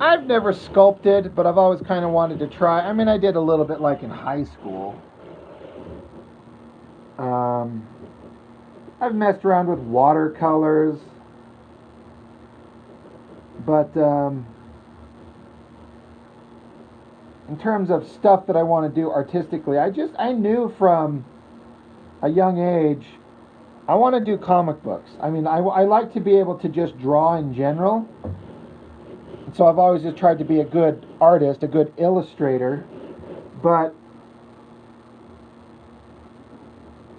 I've never sculpted, but I've always kind of wanted to try. I mean, I did a little bit like in high school. Um, I've messed around with watercolors, but in terms of stuff that I want to do artistically, I knew from a young age I want to do comic books. I mean, I like to be able to just draw in general. So I've always just tried to be a good artist, a good illustrator, but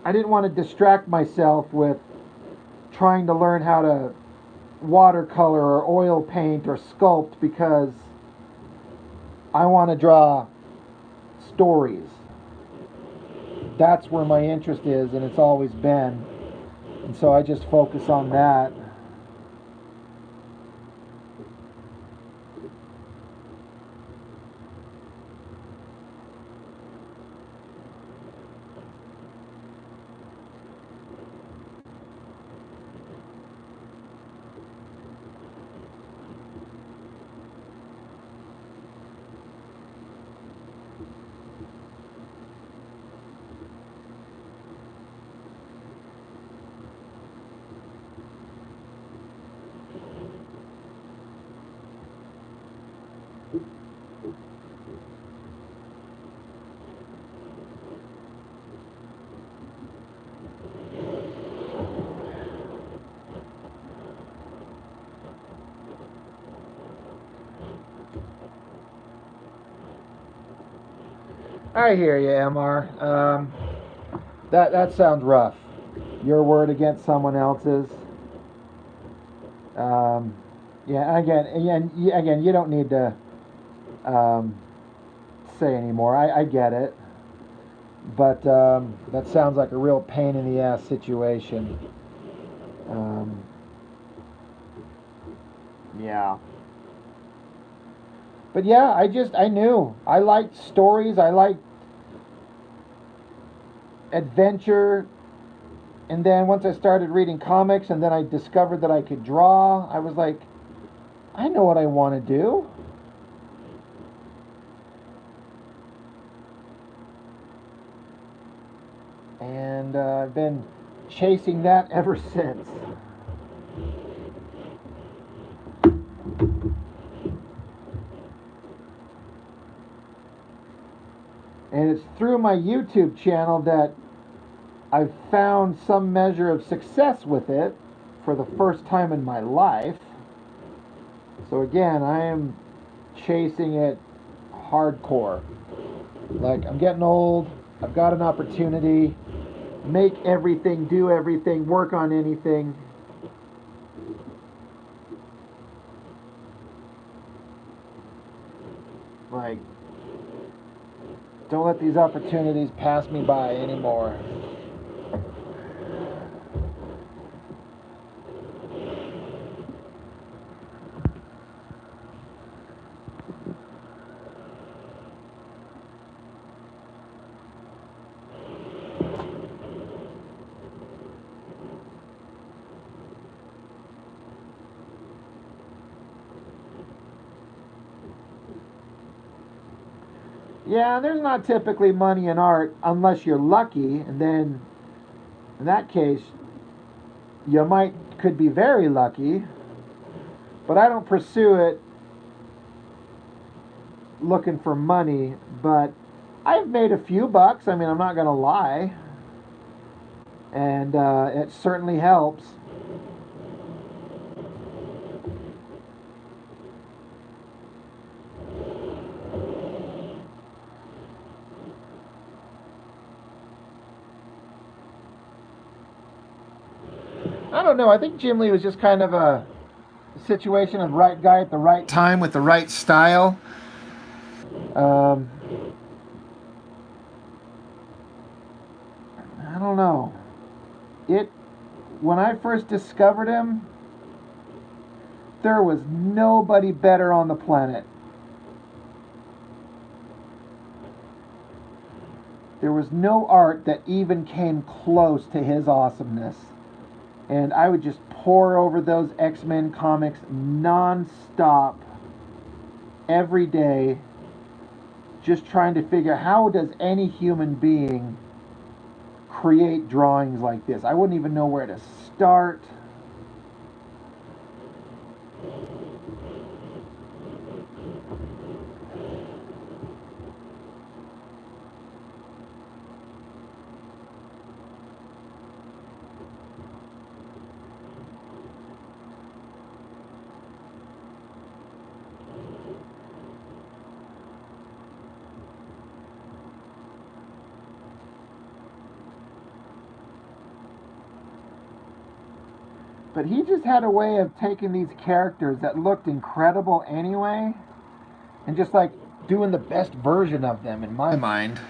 I didn't want to distract myself with trying to learn how to watercolor or oil paint or sculpt because I want to draw stories. That's where my interest is, and it's always been. And so I just focus on that. I hear you, MR. That sounds rough. Your word against someone else's. Um, yeah, again, you don't need to um, say anymore. I get it, but that sounds like a real pain in the ass situation. Um, yeah. But yeah, I knew. I liked stories, I liked adventure. And then once I started reading comics and then I discovered that I could draw, I was like, I know what I want to do. And I've been chasing that ever since. And it's through my YouTube channel that I've found some measure of success with it for the first time in my life. So again, I am chasing it hardcore. Like, I'm getting old, I've got an opportunity, make everything, do everything, work on anything. Like, don't let these opportunities pass me by anymore. Yeah, there's not typically money in art unless you're lucky, and then in that case, you could be very lucky. But I don't pursue it looking for money. But I've made a few bucks. I mean, I'm not gonna lie, and it certainly helps. I don't know. I think Jim Lee was just kind of a situation of right guy at the right time with the right style. Um, I don't know. When I first discovered him, there was nobody better on the planet. There was no art that even came close to his awesomeness. And I would just pore over those X-Men comics non-stop every day, just trying to figure how does any human being create drawings like this. I wouldn't even know where to start. But he just had a way of taking these characters that looked incredible anyway and just like doing the best version of them in my mind.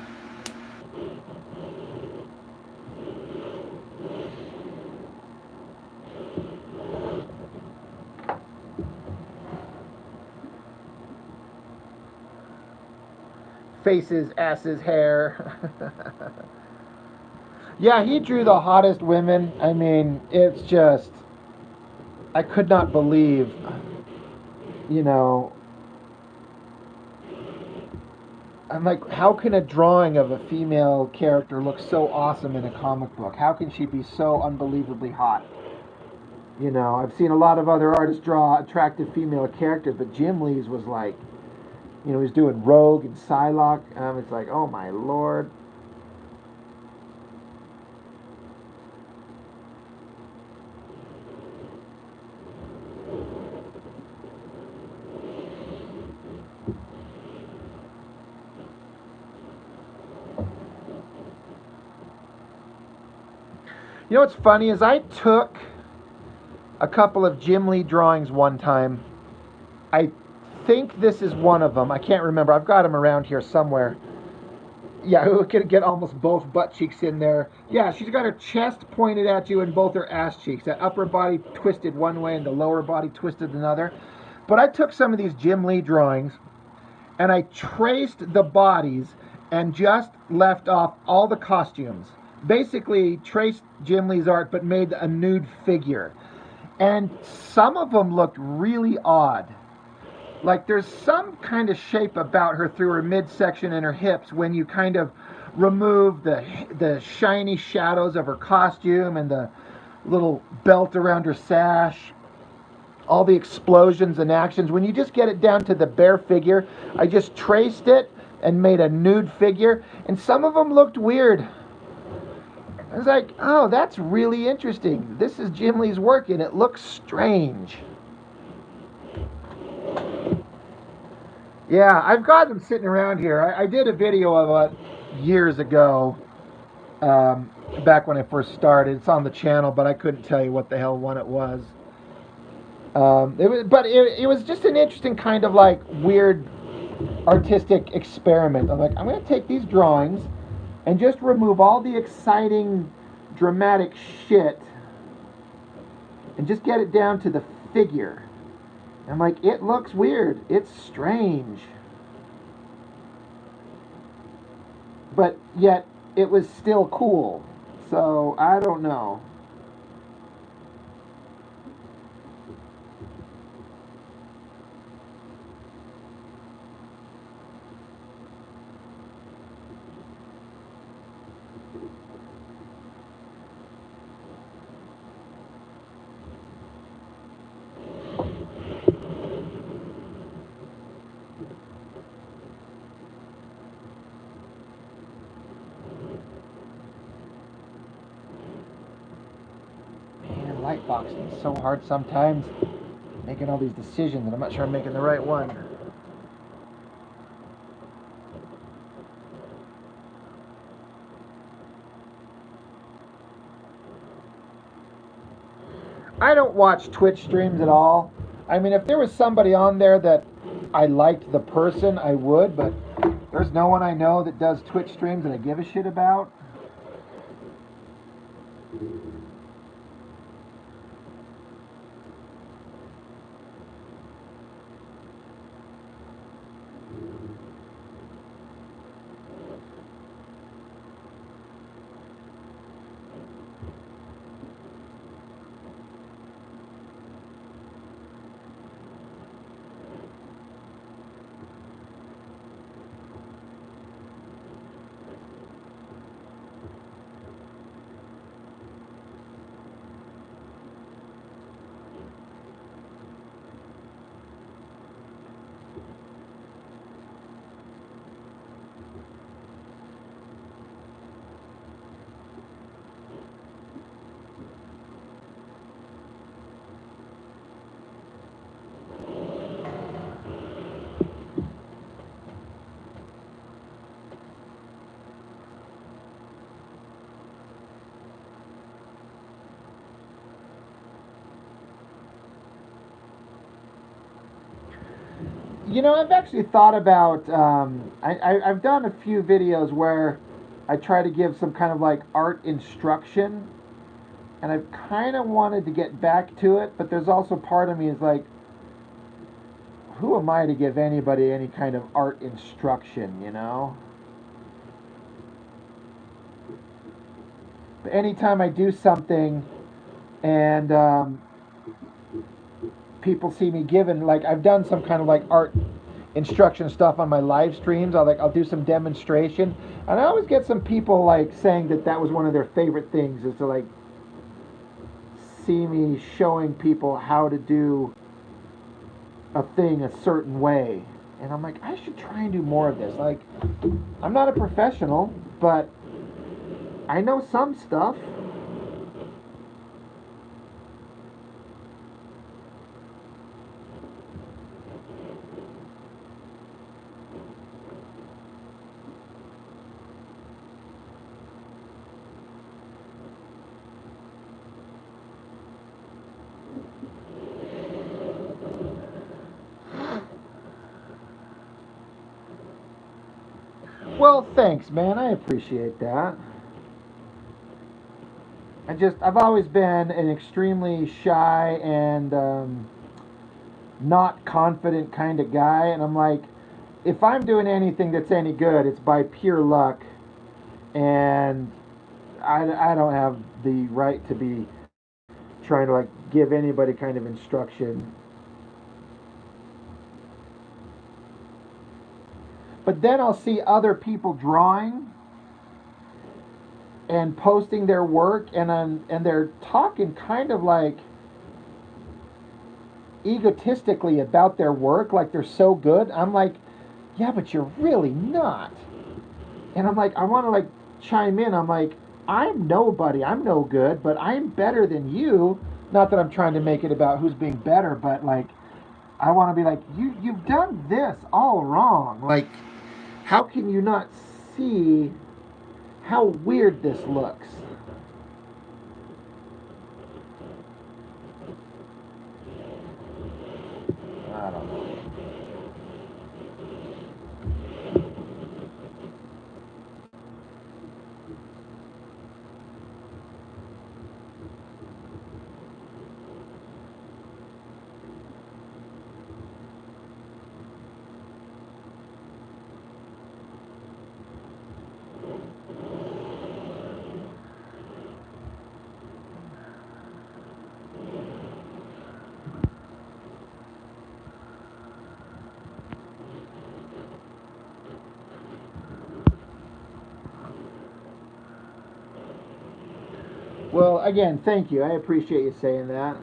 Faces, asses, hair. Yeah, he drew the hottest women. I mean, it's just, I could not believe, you know, I'm like, how can a drawing of a female character look so awesome in a comic book? How can she be so unbelievably hot? You know, I've seen a lot of other artists draw attractive female characters, but Jim Lee's was like, you know, he's doing Rogue and Psylocke. It's like, oh my lord. You know what's funny is I took a couple of Jim Lee drawings one time. I think this is one of them. I can't remember. I've got them around here somewhere. Yeah, we could get almost both butt cheeks in there. Yeah, she's got her chest pointed at you and both her ass cheeks. That upper body twisted one way and the lower body twisted another. But I took some of these Jim Lee drawings and I traced the bodies and just left off all the costumes. Basically, traced Jim Lee's art, but made a nude figure. And some of them looked really odd. Like there's some kind of shape about her through her midsection and her hips when you kind of remove the shiny shadows of her costume and the little belt around her sash, all the explosions and actions. When you just get it down to the bare figure, I just traced it and made a nude figure, and some of them looked weird. I was like, oh, that's really interesting. This is Jim Lee's work, and it looks strange. Yeah, I've got them sitting around here. I did a video of it years ago, back when I first started. It's on the channel, but I couldn't tell you what the hell one it was. It was just an interesting kind of like weird artistic experiment. I'm like, I'm going to take these drawings and just remove all the exciting, dramatic shit and just get it down to the figure. I'm like, it looks weird. It's strange. But yet, it was still cool. So, I don't know. Lightboxing is so hard sometimes, making all these decisions, and I'm not sure I'm making the right one. I don't watch Twitch streams at all. I mean, if there was somebody on there that I liked the person, I would, but there's no one I know that does Twitch streams that I give a shit about. You know, I've actually thought about, I've done a few videos where I try to give some kind of like art instruction, and I've kind of wanted to get back to it, but there's also part of me is like, who am I to give anybody any kind of art instruction, you know? But anytime I do something and people see me giving, like I've done some kind of like art instruction stuff on my live streams. I'll do some demonstration, and I always get some people like saying that was one of their favorite things, is to like see me showing people how to do a thing a certain way. And I'm like, I should try and do more of this. Like, I'm not a professional, but I know some stuff. Well, thanks, man. I appreciate that. I've always been an extremely shy and not confident kind of guy, and I'm like, if I'm doing anything that's any good, it's by pure luck, and I don't have the right to be trying to like give anybody kind of instruction. But then I'll see other people drawing and posting their work, and they're talking kind of like egotistically about their work, like they're so good. I'm like, yeah, but you're really not. And I'm like, I want to like chime in. I'm like, I'm nobody. I'm no good, but I'm better than you. Not that I'm trying to make it about who's being better, but like, I want to be like, you've done this all wrong. Like, how can you not see how weird this looks? I don't know. Well, again, thank you. I appreciate you saying that.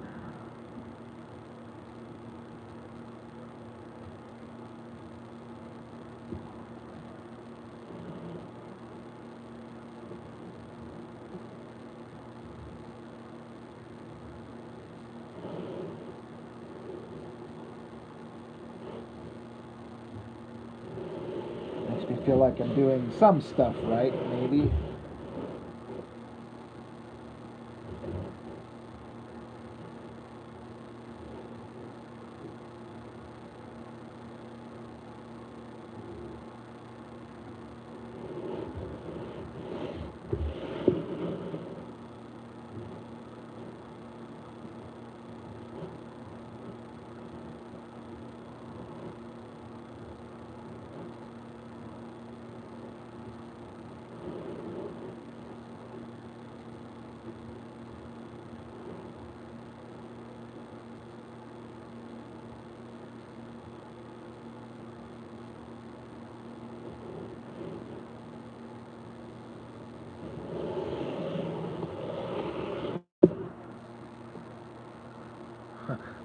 Makes me feel like I'm doing some stuff right, maybe.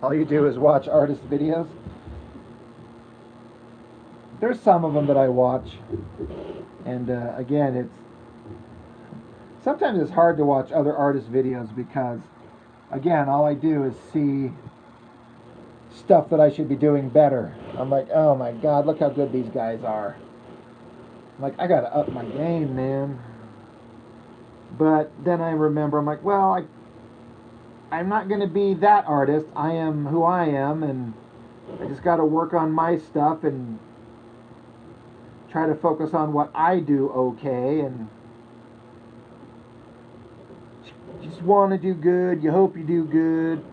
All you do is watch artist videos. There's some of them that I watch, and again, it's sometimes it's hard to watch other artists' videos because, again, all I do is see stuff that I should be doing better. I'm like, oh my god, look how good these guys are. I'm like, I gotta up my game, man. But then I remember, I'm like, well, I'm not gonna be that artist. I am who I am, and I just gotta work on my stuff and try to focus on what I do okay, and just want to do good. You hope you do good.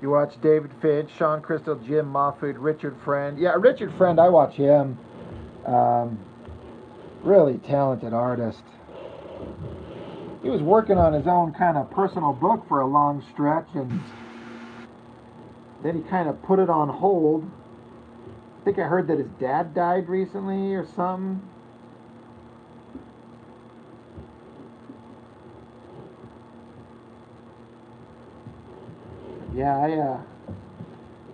You watch David Finch, Sean Crystal, Jim Mahfood, Richard Friend. Yeah, Richard Friend, I watch him. Really talented artist. He was working on his own kind of personal book for a long stretch, and then he kind of put it on hold. I think I heard that his dad died recently or something. Yeah, I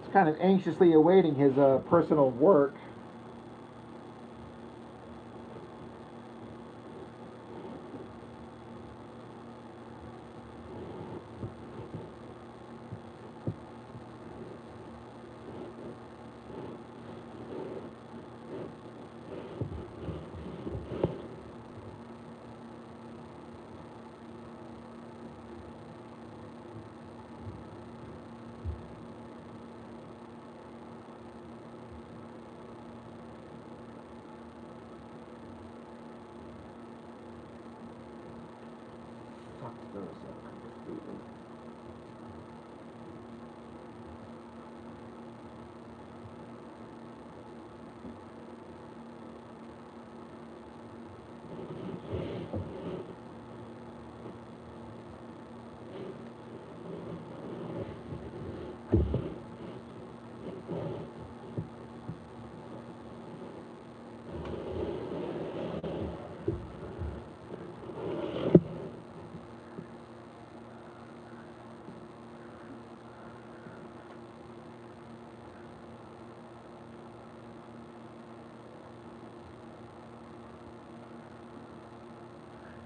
was kind of anxiously awaiting his personal work. Fucked those up completely.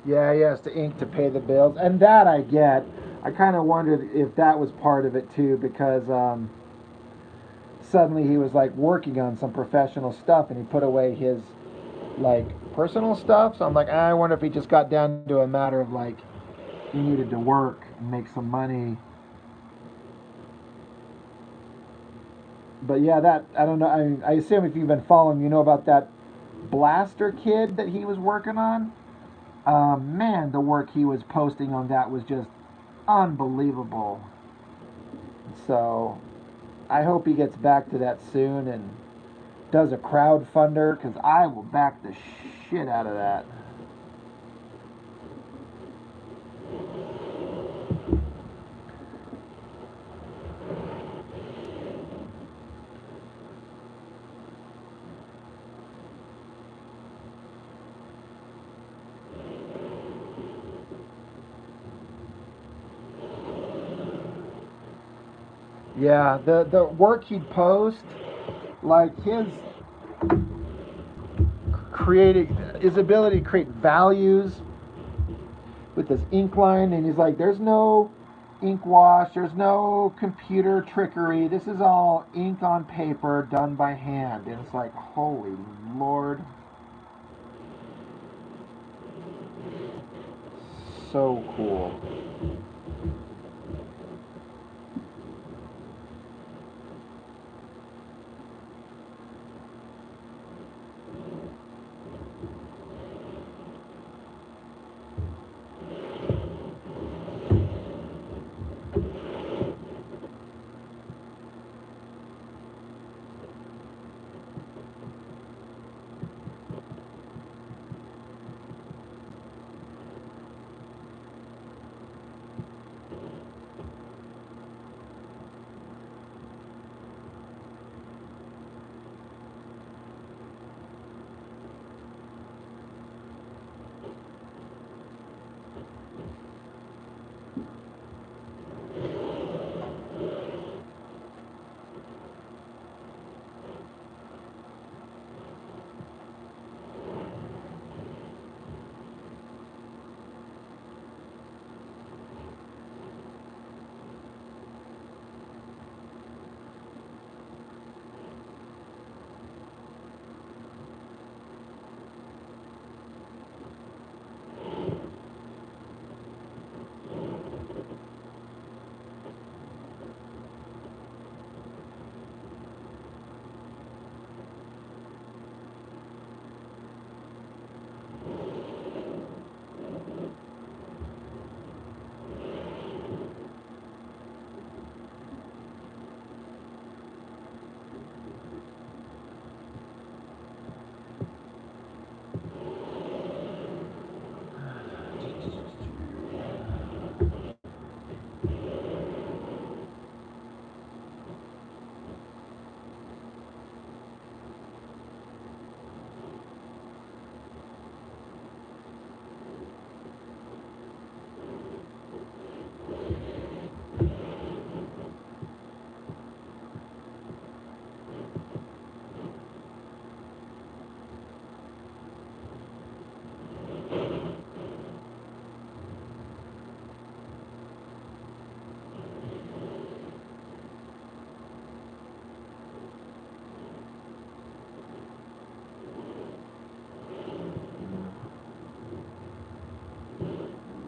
Yeah, he has to ink to pay the bills, and that I get. I kind of wondered if that was part of it too, because suddenly he was like working on some professional stuff, and he put away his like personal stuff. So I'm like, I wonder if he just got down to a matter of like he needed to work and make some money. But yeah, that I don't know. I assume if you've been following, you know about that Blaster kid that he was working on. Man, the work he was posting on that was just unbelievable. So I hope he gets back to that soon and does a crowdfunder, because I will back the shit out of that. Yeah, the work he'd post, like his ability to create values with this ink line, and he's like, there's no ink wash, there's no computer trickery, this is all ink on paper done by hand. And it's like, holy lord, so cool.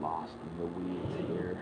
Lost in the weeds here.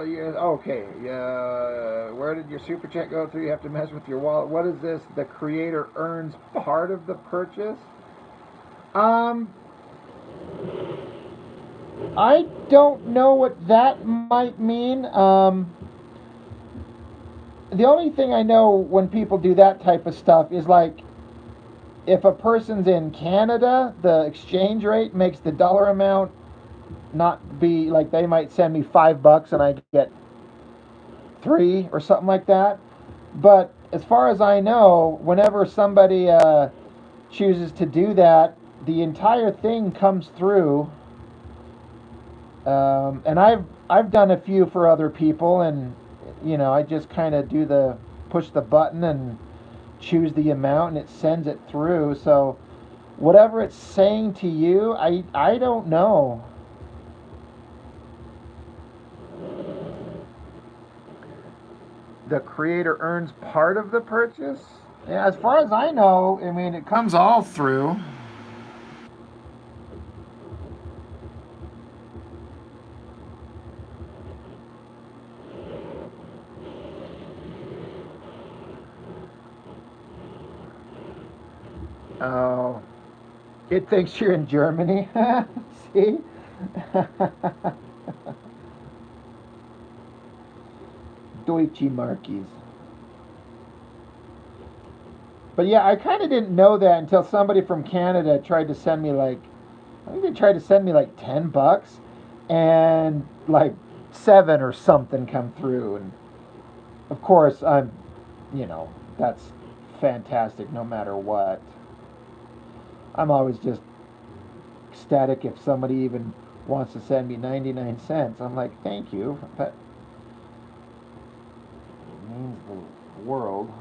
Yeah, okay. Where did your super chat go through? You have to mess with your wallet. What is this? The creator earns part of the purchase? Um, I don't know what that might mean. The only thing I know when people do that type of stuff is like if a person's in Canada, the exchange rate makes the dollar amount not be like they might send me $5 and I get 3 or something like that. But as far as I know, whenever somebody chooses to do that, the entire thing comes through. And I've done a few for other people, and I just kind of do the push the button and choose the amount, and it sends it through. So whatever it's saying to you, I don't know. The creator earns part of the purchase. Yeah, as far as I know, I mean it comes all through. Oh, it thinks you're in Germany. See? Deutsche Markies. But yeah, I kind of didn't know that until somebody from Canada tried to send me I think they tried to send me like $10 and like 7 or something come through. And of course, that's fantastic no matter what. I'm always just ecstatic if somebody even wants to send me 99 cents. I'm like, thank you. That means the world.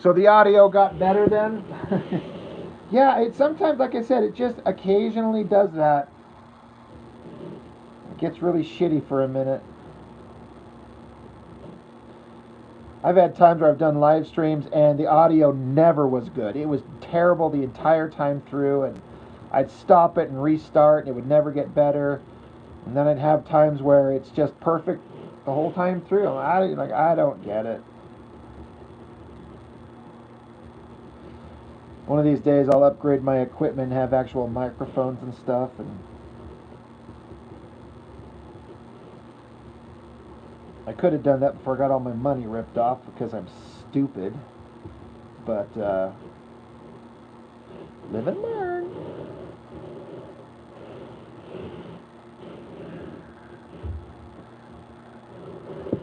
So the audio got better then? Yeah, it sometimes, like I said, it just occasionally does that. It gets really shitty for a minute. I've had times where I've done live streams and the audio never was good. It was terrible the entire time through, and I'd stop it and restart, and it would never get better. And then I'd have times where it's just perfect the whole time through. I don't get it. One of these days I'll upgrade my equipment and have actual microphones and stuff. And I could have done that before I got all my money ripped off because I'm stupid. But live and learn.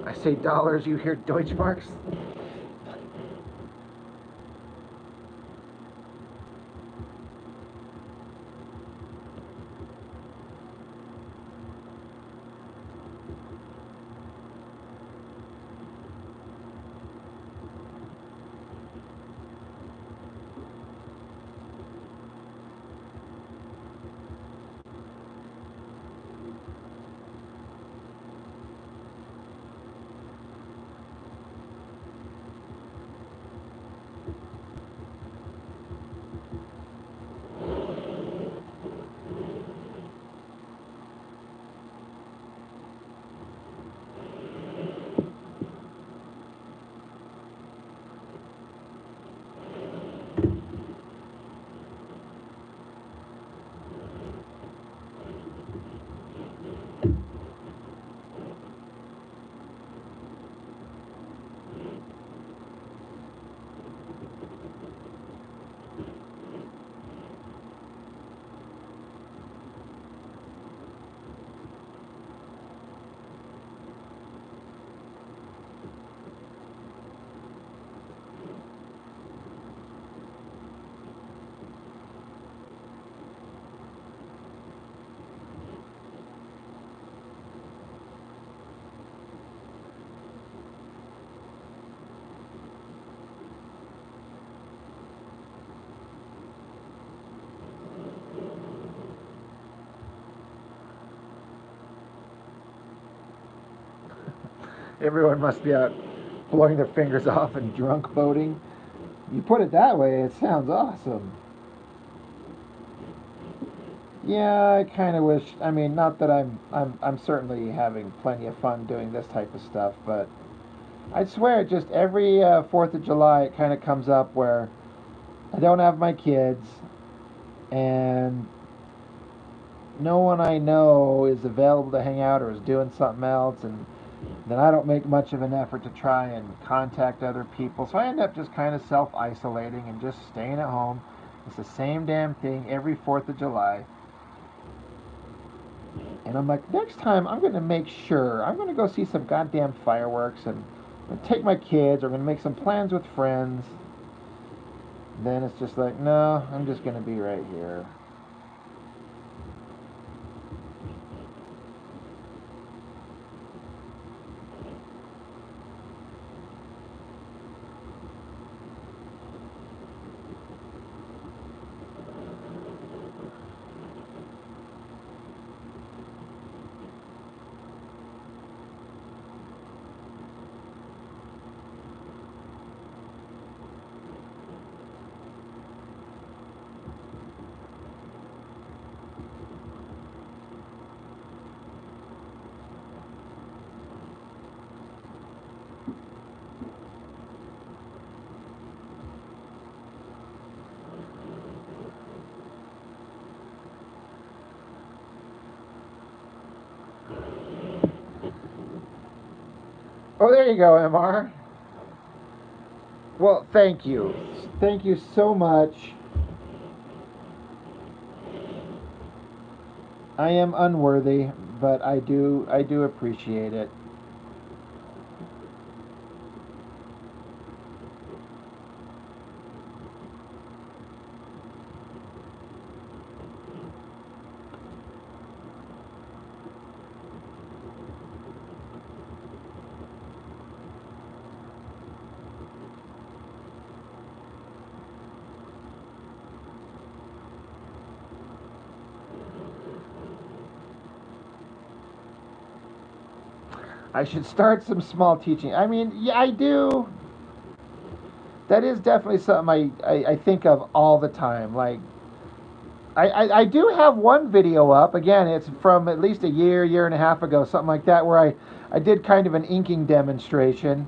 I say dollars, you hear Deutschmarks? Everyone must be out blowing their fingers off and drunk boating. You put it that way, it sounds awesome. Yeah, I kind of wish. I mean, not that I'm certainly having plenty of fun doing this type of stuff, but I swear, just every 4th of July, it kind of comes up where I don't have my kids, and no one I know is available to hang out or is doing something else, and then I don't make much of an effort to try and contact other people. So I end up just kind of self-isolating and just staying at home. It's the same damn thing every 4th of July. And I'm like, next time I'm going to make sure I'm going to go see some goddamn fireworks and I'm gonna take my kids. Or I'm going to make some plans with friends. Then it's just like, no, I'm just going to be right here. Oh, there you go, MR. Well, thank you. Thank you so much. I am unworthy, but I do appreciate it. I should start some small teaching. I mean, yeah, I do. That is definitely something I think of all the time. Like, I do have one video up. Again, it's from at least a year and a half ago, something like that, where I did kind of an inking demonstration.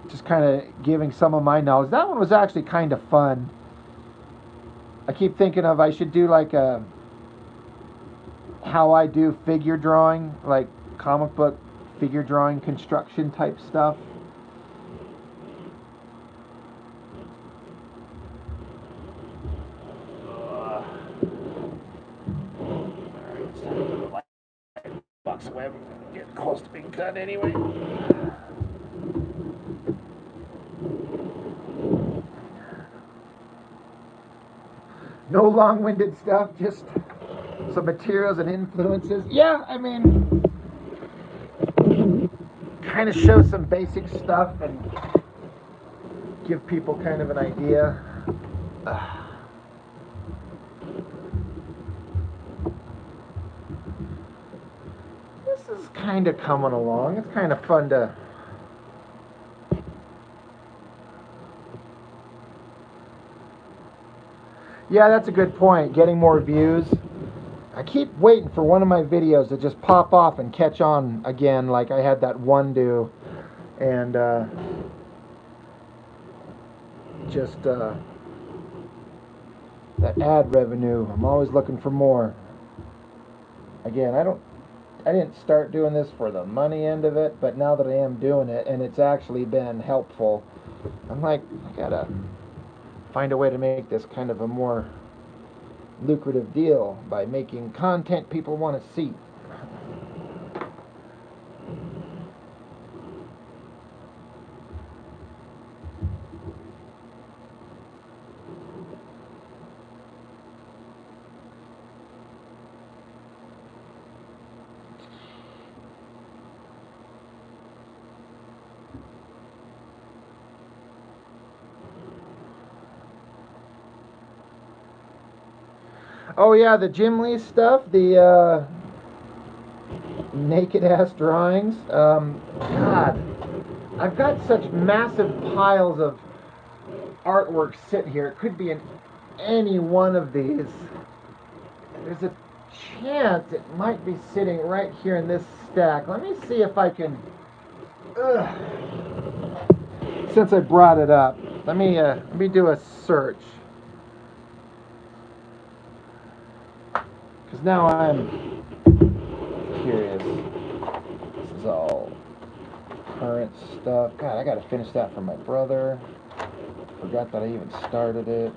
Just kind of giving some of my knowledge. That one was actually kind of fun. I keep thinking of I should do like a how I do figure drawing, like comic book figure drawing construction type stuff. Alright, it's time to put the light box away. I'm getting close to being done anyway. No long-winded stuff, just some materials and influences. Yeah, I mean, kind of show some basic stuff and give people kind of an idea. This is kind of coming along. It's kind of fun to... Yeah, that's a good point. Getting more views. I keep waiting for one of my videos to just pop off and catch on again, like I had that one do, and just that ad revenue. I'm always looking for more. Again, I didn't start doing this for the money end of it, but now that I am doing it and it's actually been helpful, I'm like, I gotta find a way to make this kind of a more lucrative deal by making content people want to see. Oh yeah, the Jim Lee stuff, the naked ass drawings. God, I've got such massive piles of artwork sitting here. It could be in any one of these. There's a chance it might be sitting right here in this stack. Let me see if I can. Since I brought it up, let me do a search. Because now I'm curious. This is all current stuff. God, I gotta finish that for my brother. Forgot that I even started it.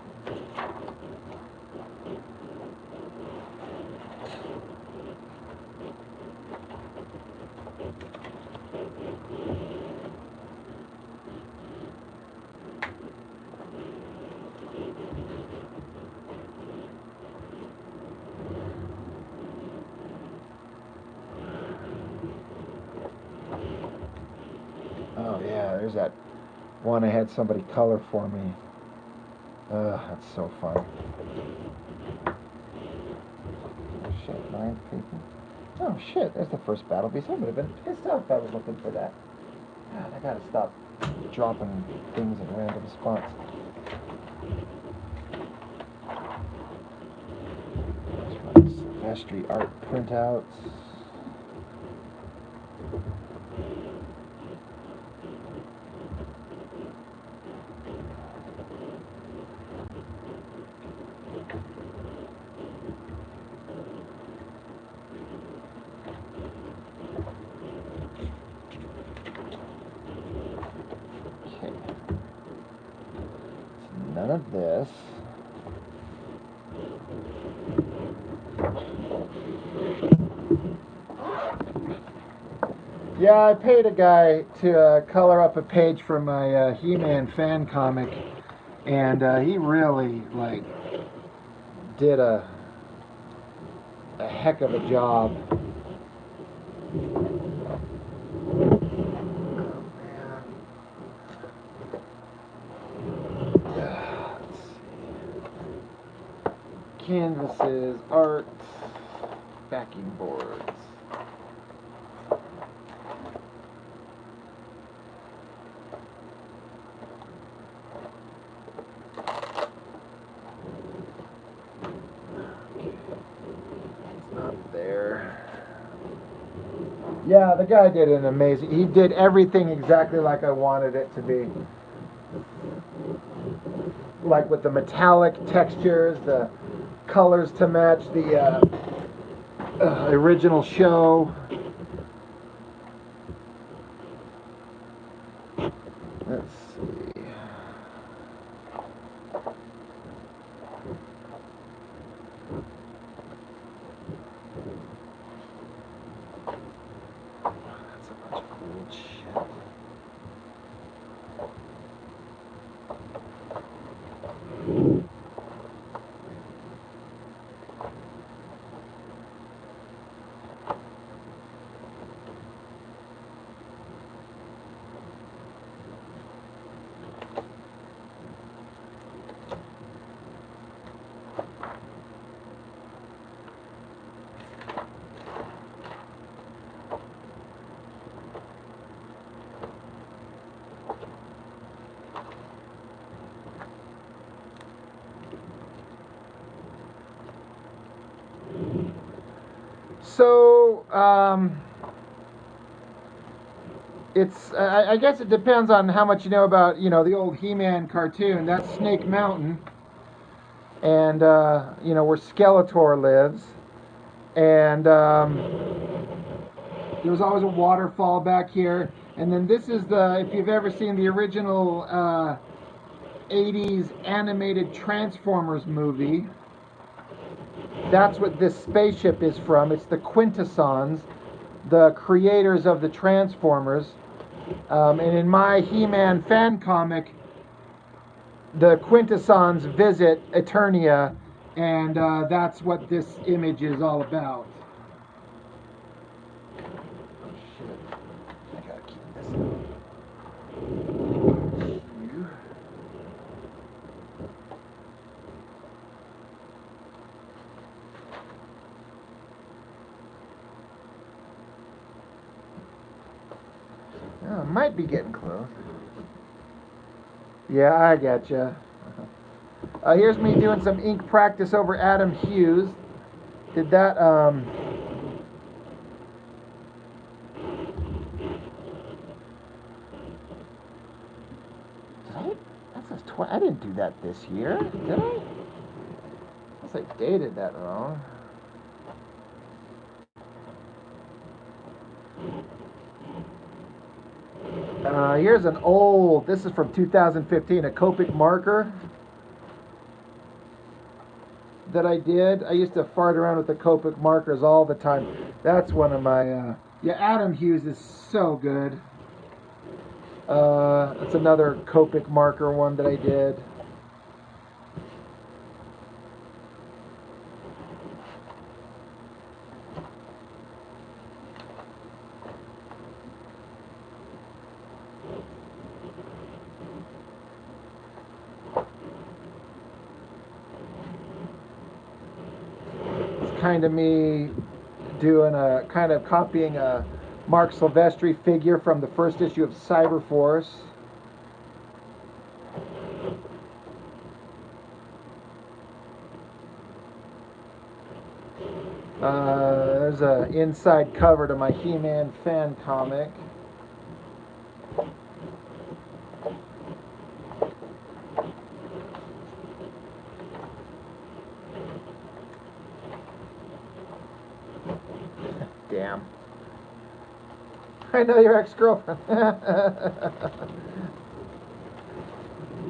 Oh yeah, there's that one I had somebody color for me. That's so fun. Oh shit, 9 people. Oh shit, there's the first battle piece. I would have been pissed off if I was looking for that. God, I gotta stop dropping things in random spots. Vestry art printouts. None of this. Yeah, I paid a guy to color up a page for my He-Man fan comic, and he really did a heck of a job. Canvases, art, backing boards. Yeah, the guy did an amazing. He did everything exactly like I wanted it to be. Like with the metallic textures, the colors to match the original show. Let's see. That's a bunch of cool shit. So, I guess it depends on how much you know about, the old He-Man cartoon. That's Snake Mountain, and, where Skeletor lives. And there was always a waterfall back here. And then this is if you've ever seen the original 80s animated Transformers movie, that's what this spaceship is from. It's the Quintessons, the creators of the Transformers. And in my He-Man fan comic, the Quintessons visit Eternia, and that's what this image is all about. Oh shit. I gotta keep this up. Oh, might be getting close. Yeah, I getcha. Here's me doing some ink practice over Adam Hughes. Did that, I didn't do that this year, did I? Unless I dated that wrong. Here's an old, this is from 2015, a Copic marker that I did. I used to fart around with the Copic markers all the time. That's one of my, yeah, Adam Hughes is so good. That's another Copic marker one that I did. Kind of me doing a kind of copying a Mark Silvestri figure from the first issue of Cyberforce. There's an inside cover to my He-Man fan comic. Damn. I know your ex-girlfriend.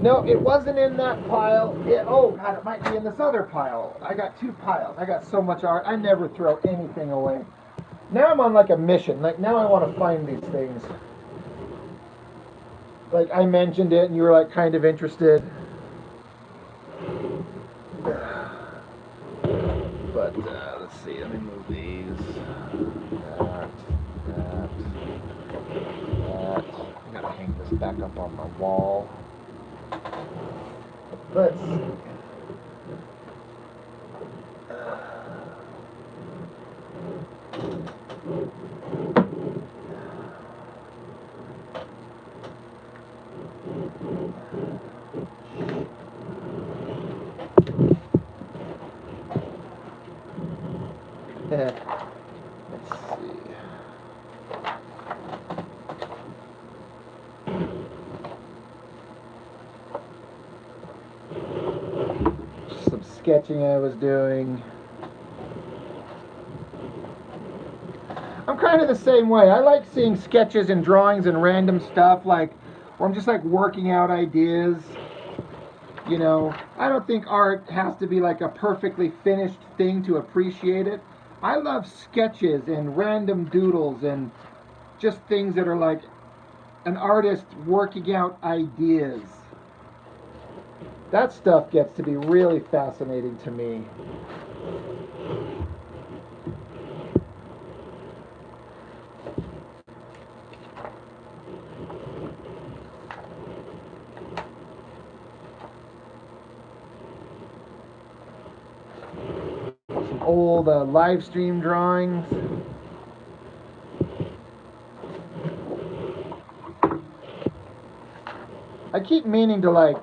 No, it wasn't in that pile. Oh, God, it might be in this other pile. I got two piles. I got so much art. I never throw anything away. Now I'm on like a mission. Like, now I want to find these things. Like, I mentioned it and you were like kind of interested. But, let's see. Let me move these. That. I gotta hang this back up on my wall. Let's see. Let's see. sketching I was doing. I'm kind of the same way. I like seeing sketches and drawings and random stuff, like where I'm just like working out ideas. You know, I don't think art has to be like a perfectly finished thing to appreciate it. I love sketches and random doodles and just things that are like an artist working out ideas. That stuff gets to be really fascinating to me. Some old live stream drawings. I keep meaning to like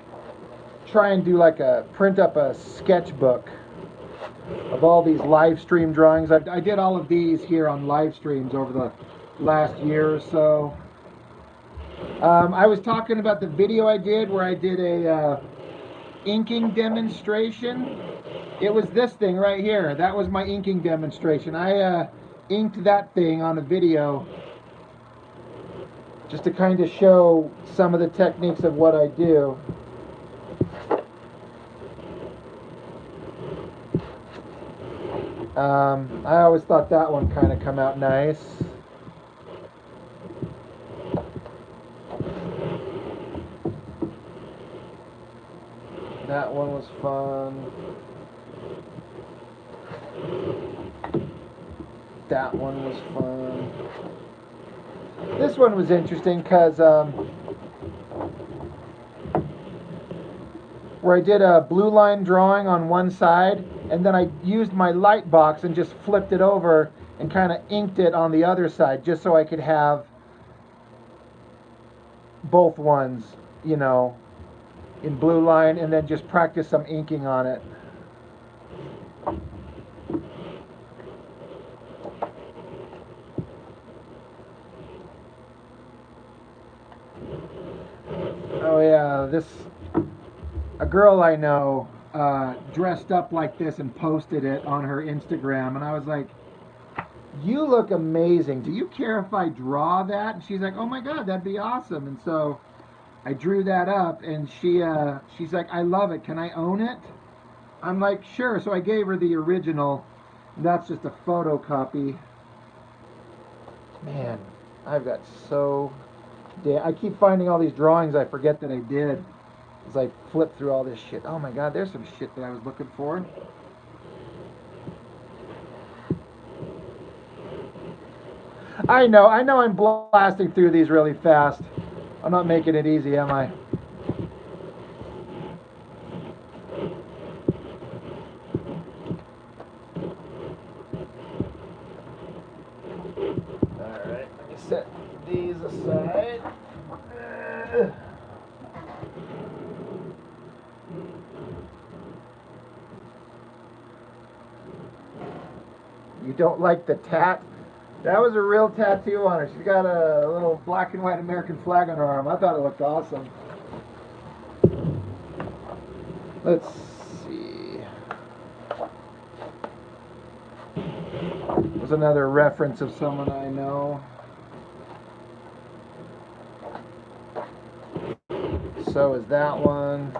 try and do like a print up a sketchbook of all these live stream drawings. I did all of these here on live streams over the last year or so. I was talking about the video I did where I did a inking demonstration. It was this thing right here. That was my inking demonstration. I inked that thing on a video just to kind of show some of the techniques of what I do. I always thought that one kind of come out nice. That one was fun. That one was fun. This one was interesting because where I did a blue line drawing on one side, and then I used my light box and just flipped it over and kind of inked it on the other side just so I could have both ones, you know, in blue line, and then just practice some inking on it. Oh yeah, a girl I know dressed up like this and posted it on her Instagram, and I was like, you look amazing. Do you care if I draw that? And she's like, oh my God, that'd be awesome. And so I drew that up, and she's like, I love it. Can I own it? I'm like, sure. So I gave her the original. That's just a photocopy. Man, I've got so... I keep finding all these drawings I forget that I did as I flip through all this shit. Oh my God, there's some shit that I was looking for. I know I'm blasting through these really fast. I'm not making it easy, am I? Alright, let me set these aside. You don't like the tat? That was a real tattoo on her. She's got a little black and white American flag on her arm. I thought it looked awesome. Let's see. There's another reference of someone I know. So is that one.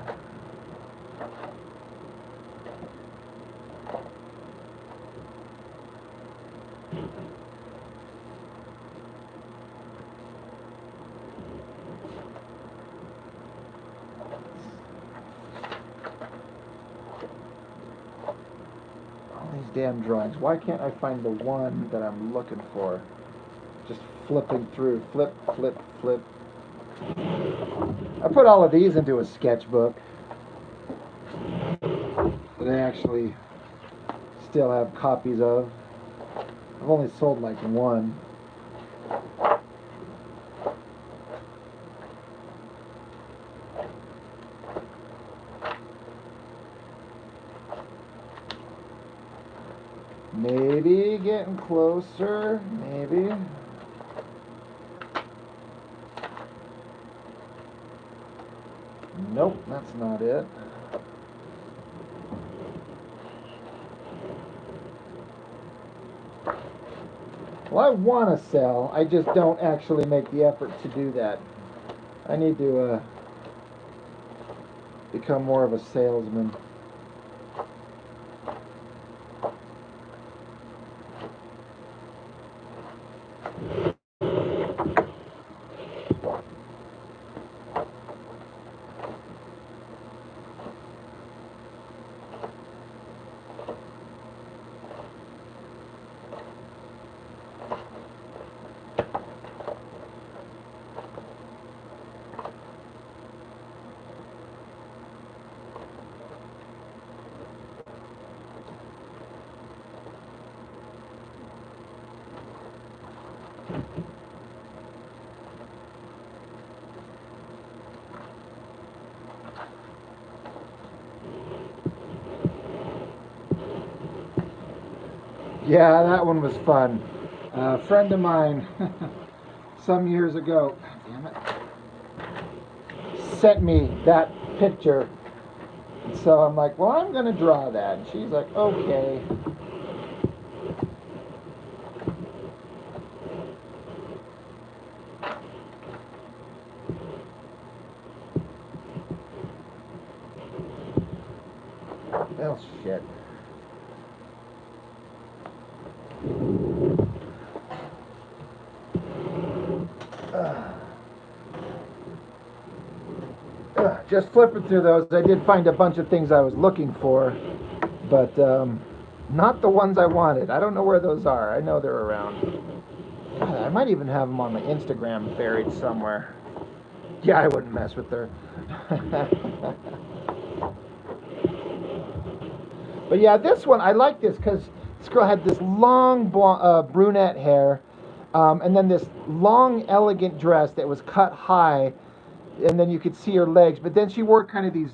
Damn drawings. Why can't I find the one that I'm looking for? Just flipping through. Flip, flip, flip. I put all of these into a sketchbook that I actually still have copies of. I've only sold like one. Maybe getting closer, maybe. Nope, that's not it. Well, I want to sell. I just don't actually make the effort to do that. I need to become more of a salesman. Yeah, that one was fun. A friend of mine, some years ago, damn it, sent me that picture. So I'm like, well, I'm going to draw that. And she's like, okay. Well, shit. Just flipping through those, I did find a bunch of things I was looking for, but not the ones I wanted. I don't know where those are. I know they're around. God, I might even have them on my Instagram buried somewhere. Yeah, I wouldn't mess with her. But yeah, this one, I like this because this girl had this long brunette hair, and then this long, elegant dress that was cut high, and then you could see her legs, but then she wore kind of these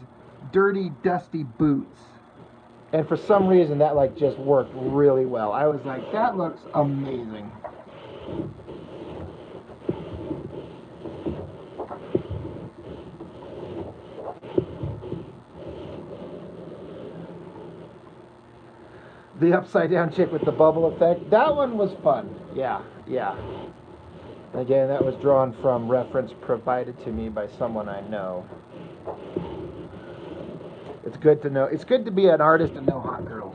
dirty, dusty boots. And for some reason, that like just worked really well. I was like, that looks amazing. The upside down chick with the bubble effect. That one was fun. Yeah, yeah. Again, that was drawn from reference provided to me by someone I know. It's good to know. It's good to be an artist and know hot girls.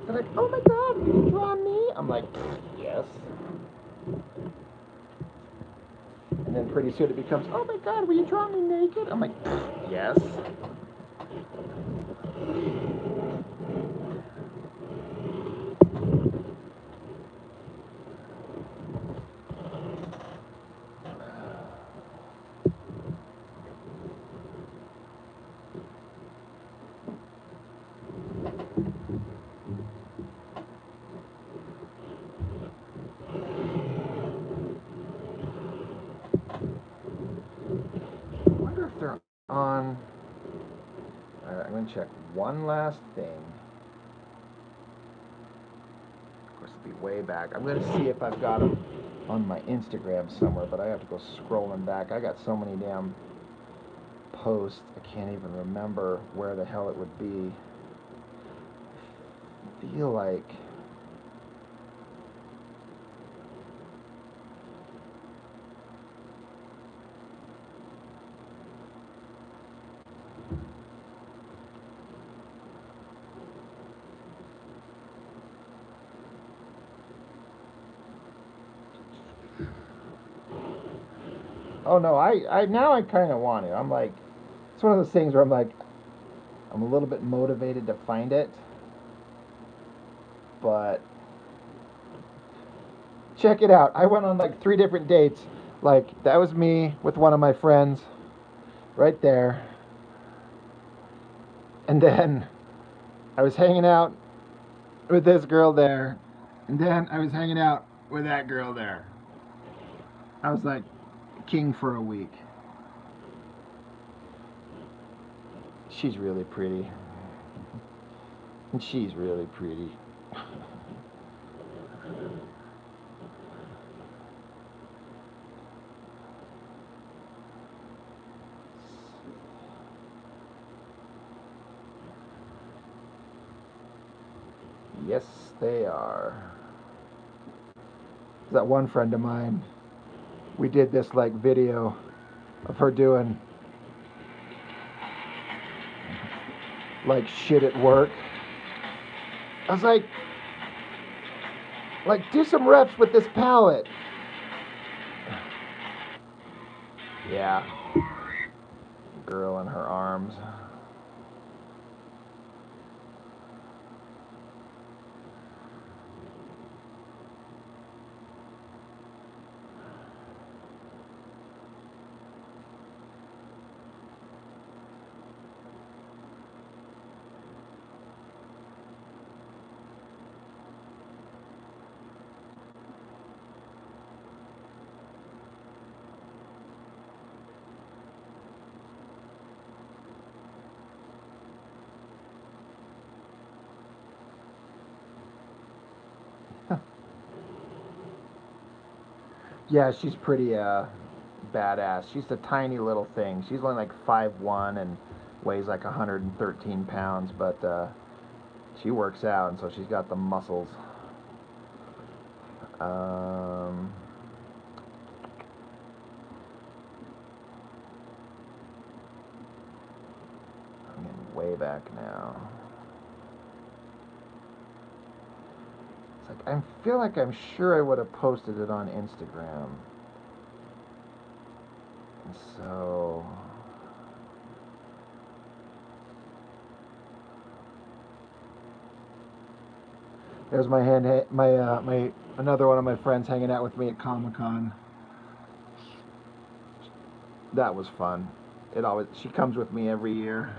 They're like, oh my god, can you draw me? I'm like, yes. And then pretty soon it becomes, oh my god, will you draw me naked? I'm like, yes. I wonder if they're on. Alright, I'm going to check one last thing. Of course, it'll be way back. I'm going to see if I've got them on my Instagram somewhere, but I have to go scrolling back. I got so many damn posts, I can't even remember where the hell it would be. I feel like. Oh no, I now I kind of want it. I'm like, it's one of those things where I'm like, I'm a little bit motivated to find it, but check it out. I went on like 3 different dates. Like, that was me with one of my friends right there. And then I was hanging out with this girl there. And then I was hanging out with that girl there. I was like king for a week. She's really pretty. And she's really pretty. Yes, they are. That one friend of mine, we did this like video of her doing like shit at work. I was like do some reps with this pallet. Yeah. Girl in her arms. Yeah, she's pretty badass. She's a tiny little thing. She's only like 5'1" and weighs like 113 pounds, but she works out, and so she's got the muscles. Um, I'm getting way back now. It's like I feel like I'm sure I would have posted it on Instagram. And so there's my my another one of my friends hanging out with me at Comic-Con. That was fun. She comes with me every year.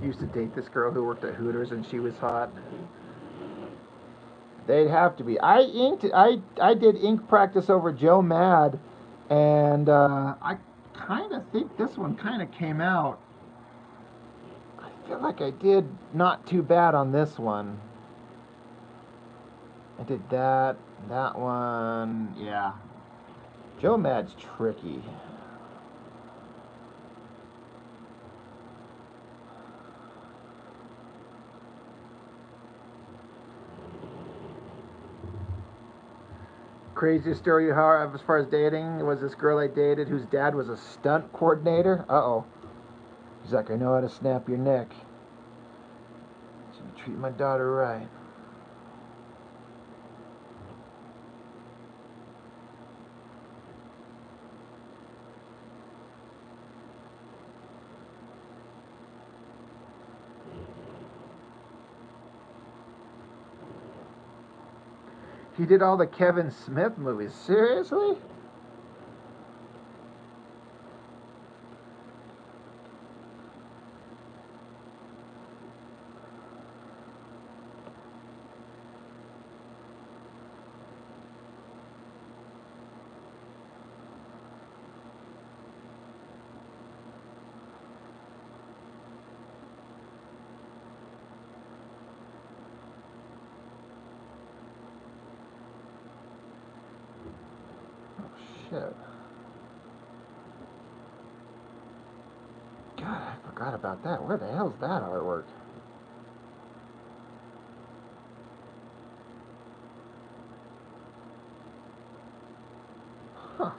Used to date this girl who worked at Hooters, and she was hot. They'd have to be. I did ink practice over Joe Mad, and I kind of think this one kind of came out. I feel like I did not too bad on this one. I did that one, yeah. Joe Mad's tricky. Craziest story you have as far as dating was this girl I dated whose dad was a stunt coordinator. Uh-oh. He's like, I know how to snap your neck. Should be treating my daughter right. He did all the Kevin Smith movies. Seriously? Shit. God, I forgot about that. Where the hell's that artwork? Huh.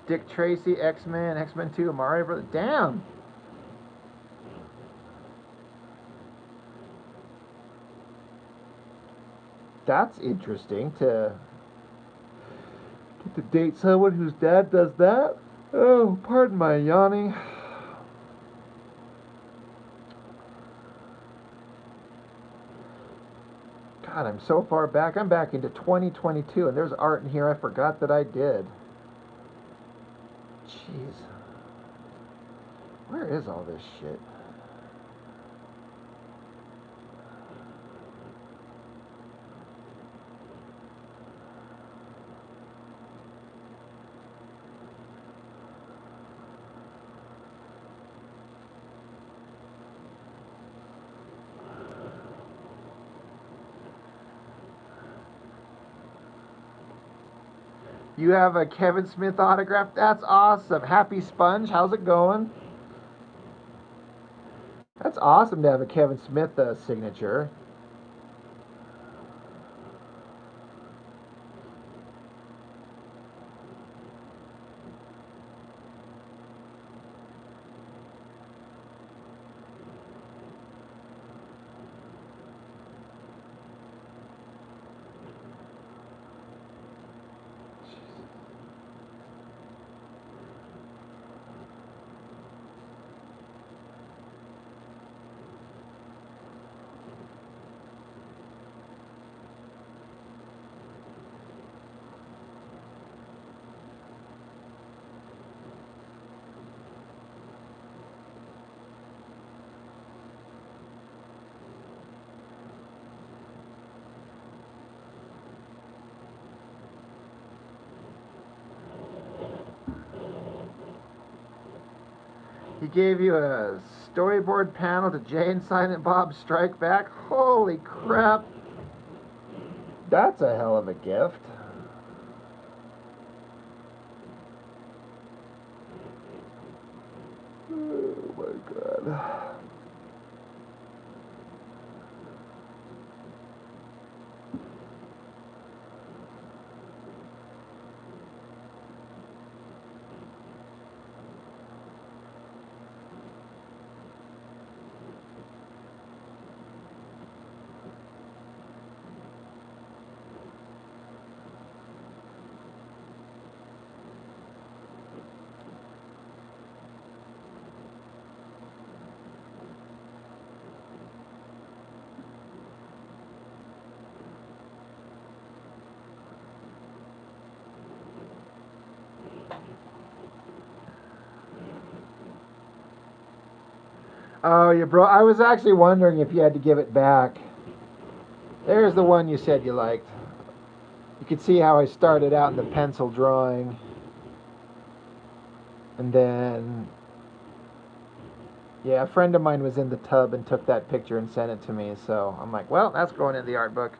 Dick Tracy, X-Men, X-Men 2, Mario Brothers. Damn! That's interesting to get to date someone whose dad does that. Oh, pardon my yawning. God, I'm so far back. I'm back into 2022, and there's art in here I forgot that I did. Jeez. Where is all this shit? You have a Kevin Smith autograph? That's awesome. Happy Sponge, how's it going? That's awesome to have a Kevin Smith signature. He gave you a storyboard panel to Jay and Silent Bob Strike Back. Holy crap. That's a hell of a gift. Oh my god. Oh, you bro. I was actually wondering if you had to give it back. There's the one you said you liked. You could see how I started out in the pencil drawing. And then, yeah, a friend of mine was in the tub and took that picture and sent it to me. So I'm like, well, that's going in the art book.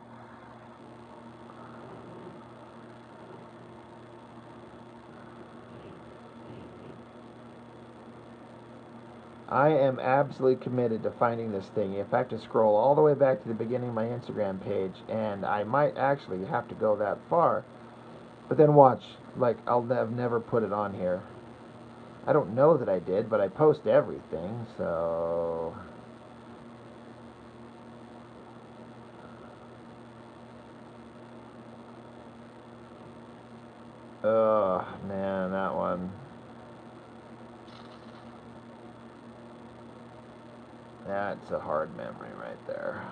I am absolutely committed to finding this thing. If I have to scroll all the way back to the beginning of my Instagram page, and I might actually have to go that far, but then watch, like, have never put it on here. I don't know that I did, but I post everything, so... Oh, man, that one. That's a hard memory right there.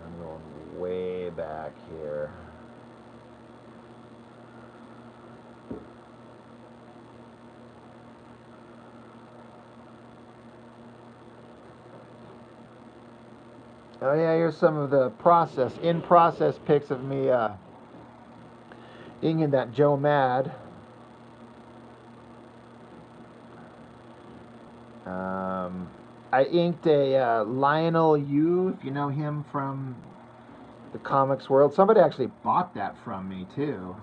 I'm going way back here. Oh yeah, here's some of the in-process pics of me inking that Joe Mad. I inked a Lionel Yu, if you know him from the comics world. Somebody actually bought that from me too.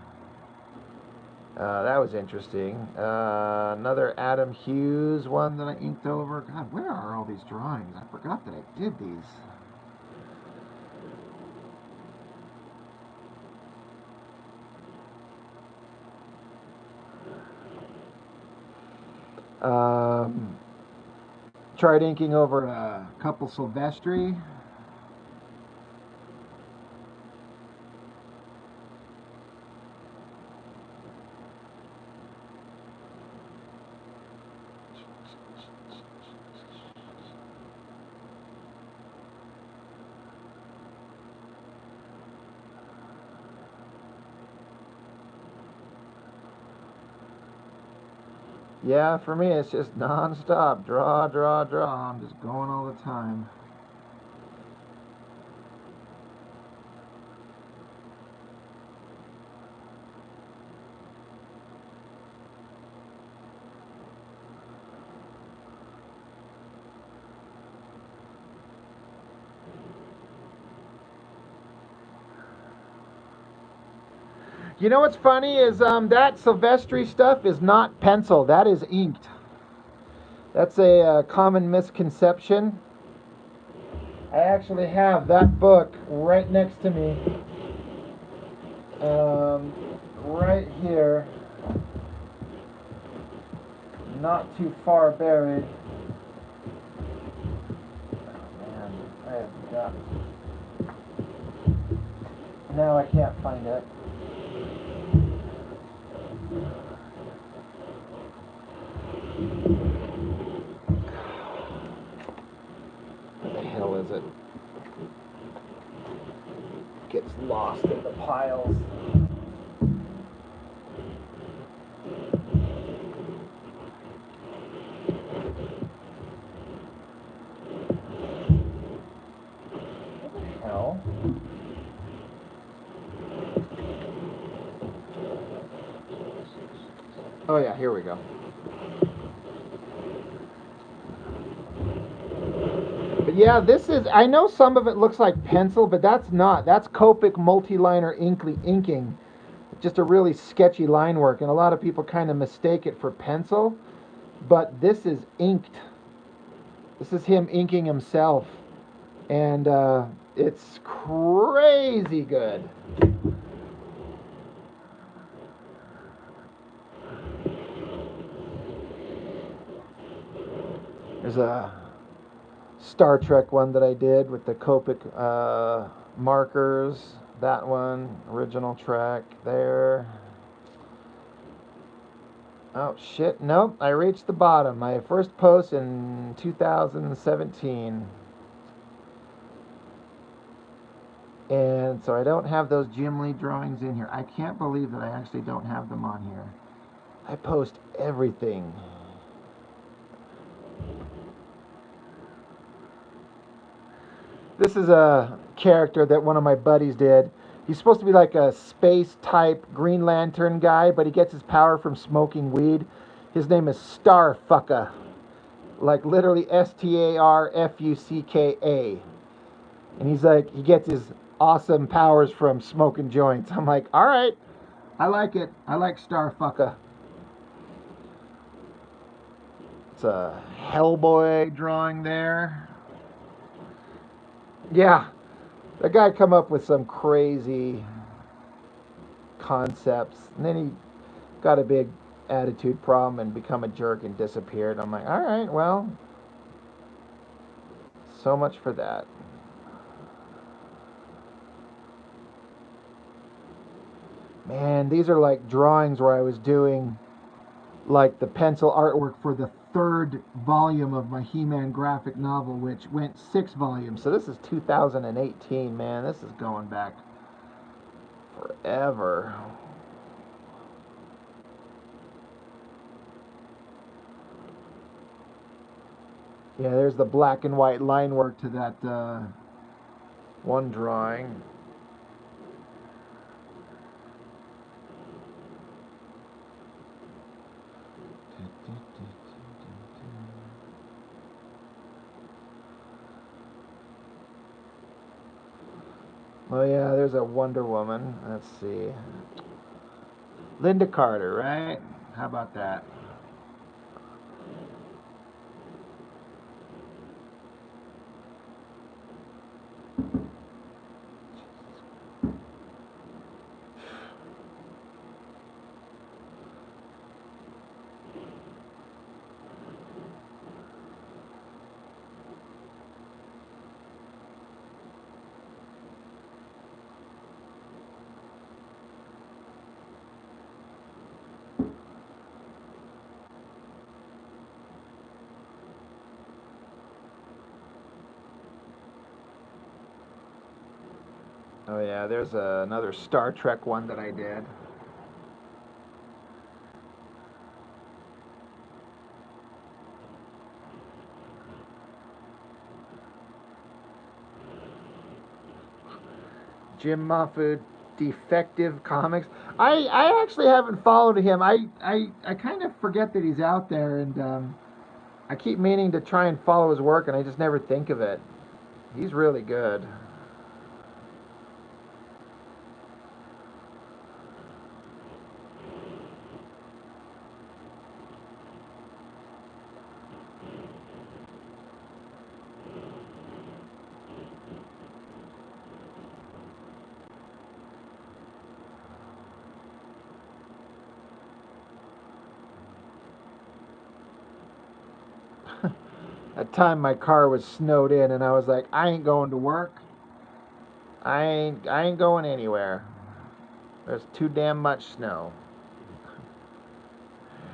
That was interesting. Another Adam Hughes one that I inked over. God, where are all these drawings? I forgot that I did these. Um, tried inking over a couple Silvestri. Yeah, for me, it's just non-stop. Draw, draw, draw. I'm just going all the time. You know what's funny is that Silvestri stuff is not pencil. That is inked. That's a common misconception. I actually have that book right next to me. Right here. Not too far buried. Oh man, I have got it. Now I can't find it. Where the hell is it? Gets lost in the piles. What the hell? Oh yeah, here we go. But yeah, this is, I know some of it looks like pencil, but that's not. That's Copic multi-liner inking. Just a really sketchy line work, and a lot of people kind of mistake it for pencil, but this is inked. This is him inking himself, and it's crazy good. There's a Star Trek one that I did with the Copic markers. That one, original track there. Oh shit, nope, I reached the bottom. My first post in 2017. And so I don't have those Jim Lee drawings in here. I can't believe that I actually don't have them on here. I post everything. This is a character that one of my buddies did. He's supposed to be like a space type Green Lantern guy, but he gets his power from smoking weed. His name is Starfucka. Like literally Starfucka. And he's like, he gets his awesome powers from smoking joints. I'm like, all right, I like it. I like Starfucka. It's a Hellboy drawing there. Yeah, that guy come up with some crazy concepts, and then he got a big attitude problem and become a jerk and disappeared. I'm like, all right, well, so much for that. Man, these are like drawings where I was doing like the pencil artwork for the third volume of my He-Man graphic novel, which went 6 volumes. So this is 2018, man. This is going back forever. Yeah, there's the black and white line work to that one drawing. Oh yeah, there's a Wonder Woman. Let's see. Linda Carter, right? How about that? Oh yeah, there's another Star Trek one that I did. Jim Mahfood, Defective Comics. I actually haven't followed him. I kind of forget that he's out there, and I keep meaning to try and follow his work, and I just never think of it. He's really good. That time my car was snowed in, and I was like, I ain't going to work. I ain't going anywhere. There's too damn much snow.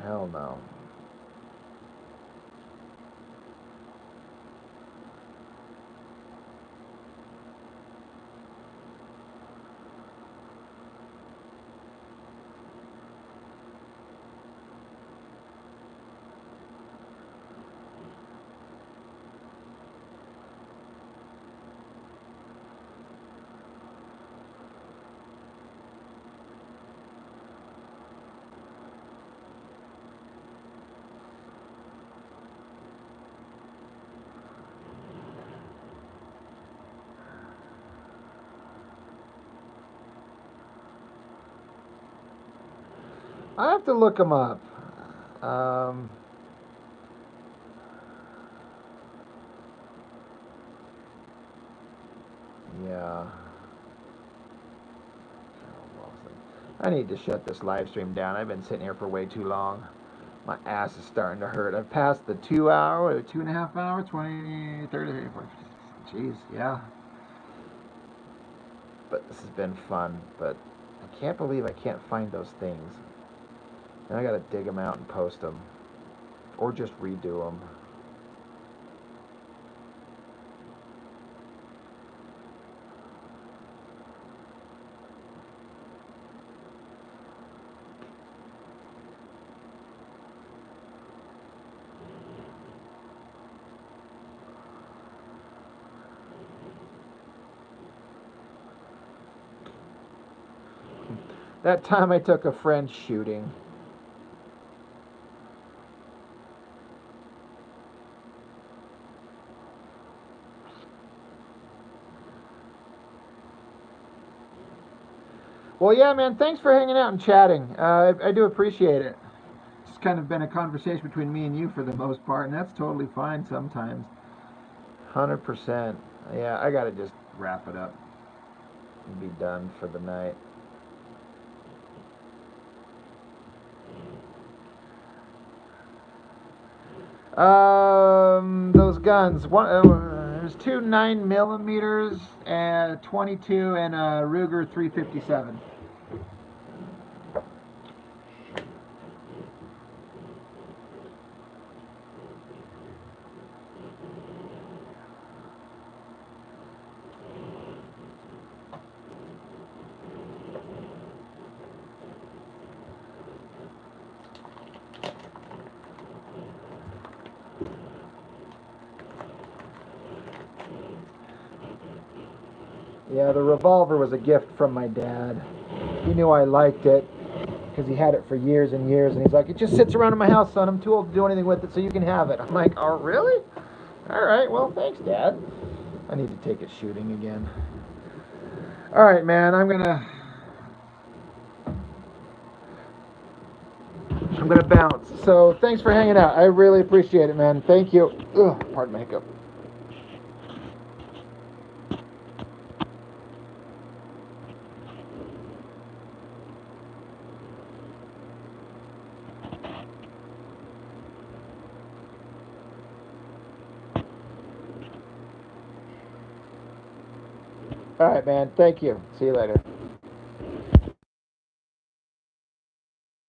Hell no. I have to look him up. Um, yeah. I need to shut this live stream down. I've been sitting here for way too long. My ass is starting to hurt. I've passed the 2 hour, 2.5 hour, 20, 30, 40. Jeez, yeah. But this has been fun. But I can't believe I can't find those things. And I gotta dig them out and post them. Or just redo them. That time I took a friend shooting. Well, yeah, man, thanks for hanging out and chatting. I do appreciate it. It's kind of been a conversation between me and you for the most part, and that's totally fine sometimes. 100%. Yeah, I gotta just wrap it up and be done for the night. Those guns. There's two 9mm, and 22, and a Ruger 357. Yeah, the revolver was a gift from my dad. He knew I liked it because he had it for years and years, and he's like, it just sits around in my house, son. I'm too old to do anything with it, so you can have it. I'm like, oh, really? All right, well, thanks, Dad. I need to take it shooting again. All right, man, I'm gonna bounce. So thanks for hanging out. I really appreciate it, man. Thank you. Ugh, pardon my hiccup. All right, man. Thank you. See you later.